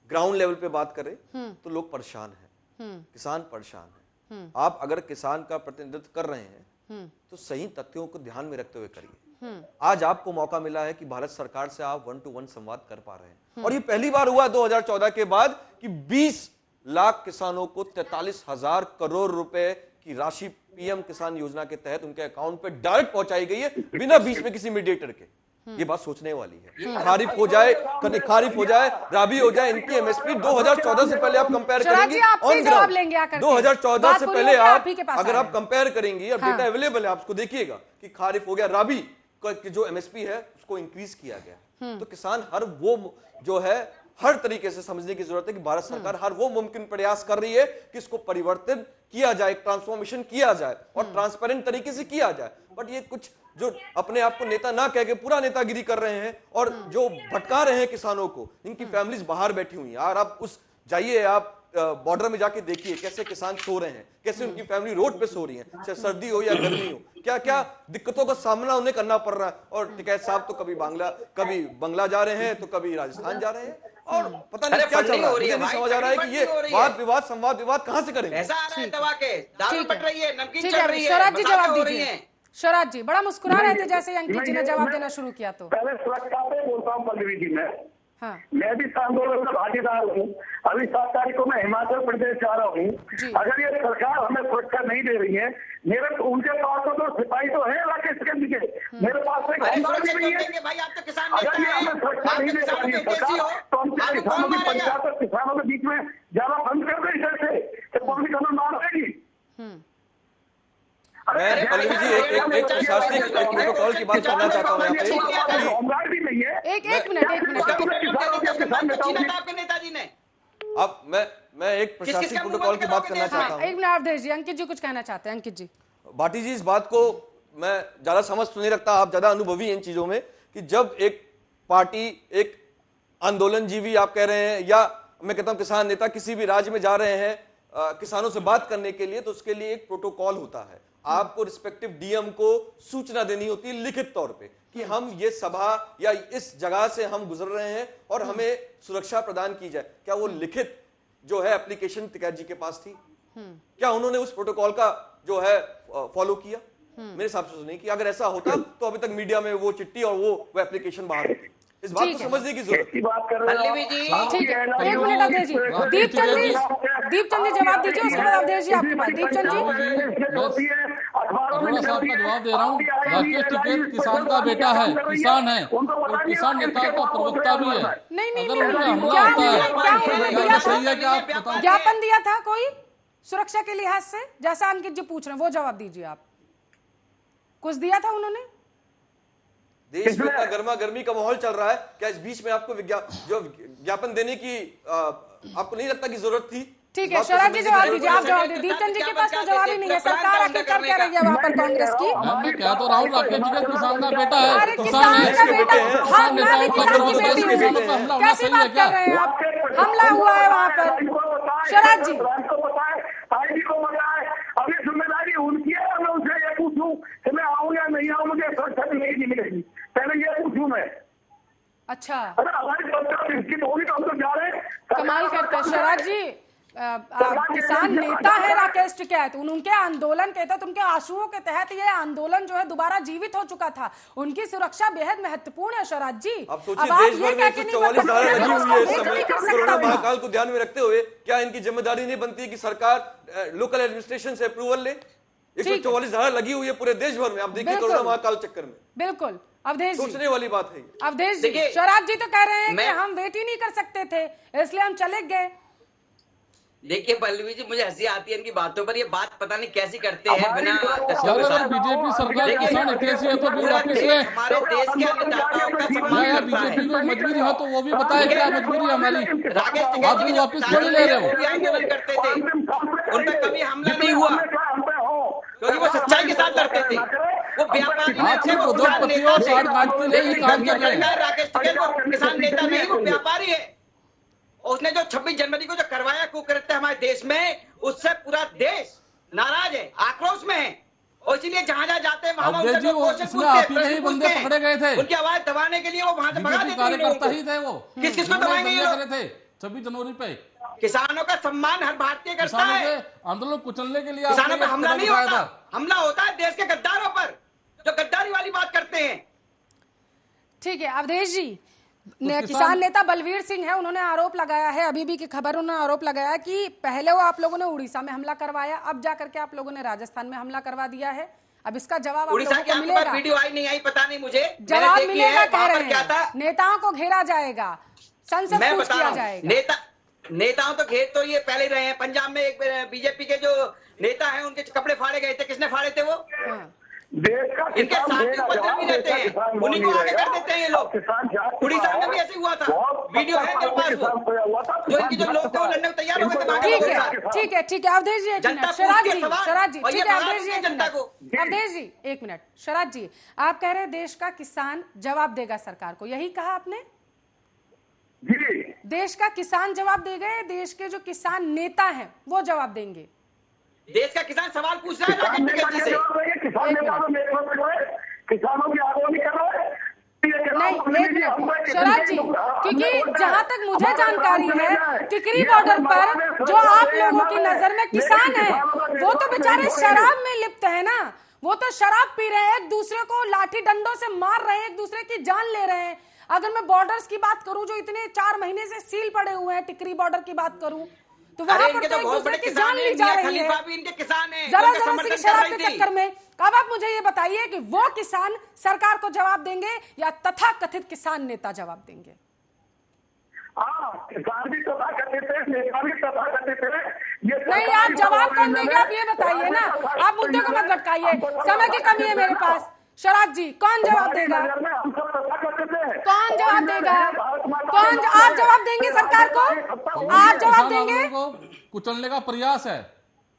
ग्राउंड लेवल पे बात करें तो लोग परेशान हैं, किसान परेशान हैं। आप अगर किसान का प्रतिनिधित्व कर रहे हैं तो सही तथ्यों को ध्यान में रखते हुए करिए। आज आपको मौका मिला है कि भारत सरकार से आप 1-to-1 संवाद कर पा रहे हैं, और ये पहली बार हुआ 2014 के बाद कि 20 लाख किसानों को 43,000 करोड़ रुपए की राशि पीएम किसान योजना के तहत उनके अकाउंट पे डायरेक्ट पहुंचाई गई है, बिना बीच में किसी मीडिएटर के। ये बात सोचने वाली है। खारिफ हो जाए, खारिफ हो जाए, राबी हो जाए, इनकी एमएसपी 2014 से पहले आप कंपेयर करेंगे, ऑन ग्राउंड 2014 से पहले आप अगर आप कंपेयर करेंगे, अब डेटा अवेलेबल है, आप उसको देखिएगा कि खारिफ हो गया, राबी की जो एमएसपी है उसको इंक्रीज किया गया। तो किसान हर वो जो है हर तरीके से समझने की जरूरत है कि भारत सरकार हर वो मुमकिन प्रयास कर रही है कि इसको परिवर्तन किया जाए, ट्रांसफॉर्मेशन किया जाए और ट्रांसपेरेंट तरीके से किया जाए। बट ये कुछ जो अपने आप को नेता ना कह के पूरा नेतागिरी कर रहे हैं और जो भटका रहे हैं किसानों को, इनकी फैमिलीज बाहर बैठी हुई हैं। यार आप उस जाइए, आप बॉर्डर में जाके देखिए कैसे किसान सो रहे हैं, कैसे उनकी फैमिली रोड पे सो रही है, चाहे सर्दी हो या गर्मी हो, क्या क्या दिक्कतों का सामना उन्हें करना पड़ रहा है। और टिकैत साहब तो कभी बंगला जा रहे हैं तो कभी राजस्थान जा रहे हैं और पता नहीं क्या चल रहा है। मुझे नहीं समझ आ रहा है कि ये वाद विवाद संवाद विवाद कहां से करेंगे। ऐसा आ रहा है दवा के दाल पट रही है, नमकीन चल रही है। शरद जी जवाब दीजिए। शरद जी बड़ा मुस्कुरा रहे थे जैसे अंकित जी ने जवाब देना शुरू किया। तो पहले सुरक्षा पे बोलता हूँ पल्लवी जी, हाँ। मैं भी इस आंदोलन का भागीदार हूँ। अभी 7 तारीख को मैं हिमाचल प्रदेश जा रहा हूँ। अगर ये सरकार हमें सुरक्षा नहीं दे रही है, मेरे तो उनके पास तो सिपाही तो है राकेश सिकंजी के, मेरे पास एक होमगार्ड भी नहीं है। भाई आप तो किसान अगर ये हमें सुरक्षा नहीं दे रही है सरकार, तो हम किसानों की पंचायत और किसानों के बीच में जाना बंद कर दे इधर से, पब्लिक हमें मार देगी। मैं पल्लवी जी एक प्रशासनिक एक प्रोटोकॉल की बात करना चाहता हूँ यहाँ पे। होमगार्ड भी नहीं है। एक मिनट आपके नेताजी ने। अब मैं एक प्रशासनिक प्रोटोकॉल की बात करना चाहता हूँ। एक मिनट अवधेश जी, अंकित जी कुछ कहना चाहते हैं। अंकित जी। भाटी जी, इस बात को मैं ज्यादा समझ तो नहीं रखता, आप ज्यादा अनुभवी हैं इन चीजों में, कि जब एक पार्टी एक आंदोलन जीवी आप कह रहे हैं, या मैं कहता हूं किसान नेता किसी भी राज्य में जा रहे हैं किसानों से बात करने के लिए, तो उसके लिए एक प्रोटोकॉल होता है। आपको रिस्पेक्टिव डीएम को सूचना देनी होती है लिखित तौर पे कि हम ये सभा या इस जगह से हम गुजर रहे हैं और हमें सुरक्षा प्रदान की जाए। क्या वो लिखित जो है एप्लीकेशन टिकैत जी के पास थी? क्या उन्होंने उस प्रोटोकॉल का जो है फॉलो किया? मेरे हिसाब से तो नहीं किया। अगर ऐसा होता तो अभी तक मीडिया में वो चिट्ठी और वो एप्लीकेशन बाहर होती। इस बात को समझने की जरूरत पल्लवी जी ठीक है, एक मिनट अवधेश जी। दीपचंद जी जवाब दीजिए, उसके बाद अवधेश जी आपके पास। दीपचंद जी अरोड़ा साहब का जवाब दे रहा हूँ। राकेश टिकैत किसान का बेटा है, किसान है और किसान नेता का प्रवक्ता भी है। अगर उन पर हमला होता है सही है क्या? आप बताओ। ज्ञापन दिया था कोई सुरक्षा के लिहाज से, जैसा अंकित जी पूछ रहे हैं, वो जवाब दीजिए आप। कुछ दिया था उन्होंने? देश में इतना गर्मा गर्मी का माहौल चल रहा है, क्या इस बीच में आपको ज्ञापन देने की आपको नहीं लगता कि जरूरत थी? ठीक है, शरद जी जवाब दीजिए, आप जवाब दीजिए। दीपचंद जी के पास तो जवाब ही नहीं है। सरकार आखिर कर क्या रही है वहां पर कांग्रेस की? मैं क्या तो राहुल राकेश टिकैत किसान का बेटा है, अरे किसान है, किसान का बेटा। हाँ, मैं भी किसान की बेटी हूँ। कैसी बात कर रहे हैं आप? हमला हुआ है वहां पर। शरद जी आईडी को बताए, अभी जिम्मेदारी उनकी है। मैं उनसे ये पूछूं कि मैं आऊँ या नहीं आऊँ, मुझे सुरक्षा नहीं मिलेगी, पहले ये पूछूं मैं। अच्छा, अगर हमारी सरकार इसकी होगी तो हम तो जा रहे हैं। कमाल करते हैं शरद जी। किसान नेता है राकेश टिकैत, उनके आंदोलन के तहत, उनके आंसुओं के तहत ये आंदोलन जो है दोबारा जीवित हो चुका था। उनकी सुरक्षा बेहद महत्वपूर्ण है शरद जी। अब सोचिए देश भर में 144 धारा लगी हुई है इस समय कोरोना महाकाल को ध्यान में रखते हुए, क्या इनकी जिम्मेदारी नहीं बनती है कि सरकार लोकल एडमिनिस्ट्रेशन से अप्रूवल ले? 144 धारा लगी हुई है पूरे देश भर में, आप देखिए कोरोना महाकाल चक्कर में। बिल्कुल अवधेश जी, सोचने वाली बात है। अवधेश जी, शरद जी तो कह रहे हैं कि हम वेट ही नहीं कर सकते थे इसलिए हम चले गए। देखिए पल्लवी जी, मुझे हंसी आती है इनकी बातों पर। ये बात पता नहीं कैसी करते हैं बिना बीजेपी सरकार किसान हितैषी है तो फिर वापिस ले। हमारे देश के अन्नदाताओं का सम्मान करता है। बीजेपी को मजबूरी हो तो वो भी बताए क्या मजबूरी है हमारी? राकेश आप भी वापिस थोड़ी ले रहे हो। आंदोलन करते थे, उन पर कभी हमला नहीं हुआ क्योंकि वो सच्चाई के साथ लड़ते थे। वो व्यापारी उद्योगपति और साठ गांठ के लिए ही काम कर रहे हैं। राकेश टिकैत वो किसान नेता नहीं, वो व्यापारी है। उसने जो 26 जनवरी को जो करवाया कुकृत्य हमारे देश में, उससे पूरा देश नाराज है, आक्रोश में है। और इसीलिए जहां जहां जाते हैं वहां उनसे क्वेश्चन बंदे पकड़े गए थे, उनकी आवाज दबाने के लिए वो वहां से भगा देते हैं। कार्यकर्ता ही थे वो। किस किस को दबाएंगे ये लोग? 26 जनवरी पे किसानों का सम्मान हर भारतीय करता है। आंदोलन कुचलने के लिए किसानों पर हमला नहीं होता, हमला होता है देश के गद्दारों पर जो गद्दारी वाली बात करते हैं। ठीक है अवधेश जी, किसान नेता बलवीर सिंह है, उन्होंने आरोप लगाया है, अभी भी की खबर उन्होंने आरोप लगाया कि पहले वो आप लोगों ने उड़ीसा में हमला करवाया, अब जाकर के आप लोगों ने राजस्थान में हमला करवा दिया है। अब इसका जवाब आप उड़ीसा लोगों की को आपके पास मिलेगा। वीडियो आई नहीं आई पता नहीं मुझे, जवाब मैंने देखी मिलेगा है, कह वहां पर रहे क्या था हैं, नेताओं को घेरा जाएगा, संसद मैं कूच बता किया रहा हूँ। जाएगा। नेताओं तो घेर तो ये पहले ही रहे हैं। पंजाब में एक बीजेपी के जो नेता हैं उनके कपड़े फाड़े गए थे, किसने फाड़े थे वो? हाँ। देश का इनके किसान साथ भी देगा उपद्रव जवाब, भी देश रहते का हैं, किसान उन्हीं मौन को नहीं आगे रहेगा। कर देते हैं ये लोग। अब किसान जाग चुका उड़ीसा में है। भी ऐसे हुआ था, बहुत वीडियो है मेरे पास किसान वो, खोया हुआ था, जो इनके जो किसान लोग थे वो जाग लड़ने को तैयार हो गए थे इनको भागने ठीक को है, उड़ीसा। ठीक है, ठीक है, अवधेश जी एक जनता मिनट, शराज पूछती है जी, सवाल, शराज जी, और ये ठीक है, भगा अवधेश जी देती है एक जनता मिनट, को। अवधेश जी एक मिनट, शराज जी आप कह रहे हैं देश का किसान जवाब देगा सरकार को, यही कहा आपने? जी, देश का किसान जवाब देगा, देश के जो किसान नेता हैं वो जवाब देंगे? देश का किसान सवाल पूछ रहा है किसान राकेश नेता टिकैत जी क्या से। जवाब देंगे? किसान नेता तो मेरे पास बैठे हैं, किसानों की आगोनी कर रहे हैं। नहीं, एक मिनट, शराज जी, क्योंकि जहां तक मुझे जानकारी है, टिकरी बॉर्डर पर जो आप लोगों की नजर में किसान है, वो तो बेचारे शराब में लिप्त है ना, वो तो शराब पी रहे हैं, एक दूसरे को लाठी डंडों से मार रहे हैं, एक दूसरे की जान ले रहे हैं। अगर मैं बॉर्डर्स की बात करूं जो इतने 4 महीने से सील पड़े हुए हैं, टिकरी बॉर्डर की बात करूं तो वहां पर तो एक दूसरे की जान ली जा रही है, भी इनके किसान हैं, जरा उनका जरा समर्थन सी कर शराब रही के थी। चक्कर में। अब आप मुझे ये बताइए कि वो किसान सरकार को जवाब देंगे या तथाकथित किसान नेता जवाब देंगे? हाँ, किसान भी तथा करते थे, नेता भी तथा करते थे। ये नहीं, आप जवाब कौन देंगे आप ये बताइए ना, आप मुद्दे को मत भटकाइए, समय की कमी है मेरे पास। शराज जी कौन जवाब देगा? हम सब तथा करते थे। कौन जवाब देगा? कौन? आप जवाब देंगे सरकार को? आप जवाब किसान देंगे? आंदोलन को कुचलने का प्रयास है,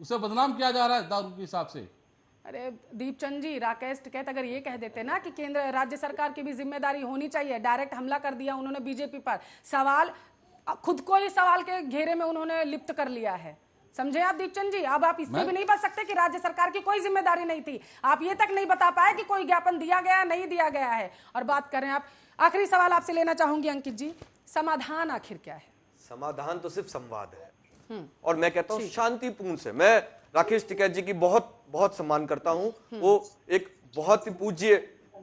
उसे बदनाम किया जा रहा है दारू के हिसाब से। अरे दीपचंद जी, राकेश टिकैत अगर ये कह देते ना कि केंद्र राज्य सरकार की भी जिम्मेदारी होनी चाहिए, डायरेक्ट हमला कर दिया उन्होंने बीजेपी पर, सवाल खुद को ही सवाल के घेरे में उन्होंने लिप्त कर लिया है, समझे आप दीपचंद जी? अब आप इससे भी नहीं बच सकते कि राज्य सरकार की कोई जिम्मेदारी नहीं थी, आप ये तक नहीं बता पाए कि कोई ज्ञापन दिया गया नहीं दिया गया है। और बात करें आप, आखिरी सवाल आपसे लेना चाहूंगी अंकित जी, समाधान आखिर क्या है? समाधान तो सिर्फ संवाद है, और मैं कहता हूं शांतिपूर्ण से। मैं राकेश टिकैत जी की बहुत बहुत सम्मान करता हूं, वो एक बहुत ही पूज्य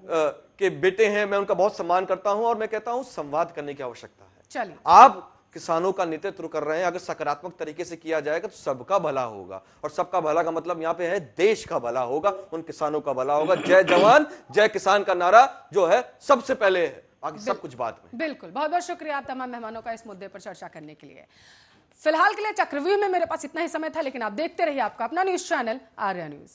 के बेटे हैं, मैं उनका बहुत सम्मान करता हूं, और मैं कहता हूं संवाद करने की आवश्यकता है। चलिए, आप किसानों का नेतृत्व कर रहे हैं, अगर सकारात्मक तरीके से किया जाएगा तो सबका भला होगा, और सबका भला का मतलब यहाँ पे है देश का भला होगा, उन किसानों का भला होगा। जय जवान जय किसान का नारा जो है सबसे पहले है, बाकी सब कुछ बाद में। बिल्कुल, बहुत बहुत शुक्रिया आप तमाम मेहमानों का इस मुद्दे पर चर्चा करने के लिए। फिलहाल के लिए चक्रव्यूह में मेरे पास इतना ही समय था, लेकिन आप देखते रहिए आपका अपना न्यूज चैनल आर्या न्यूज।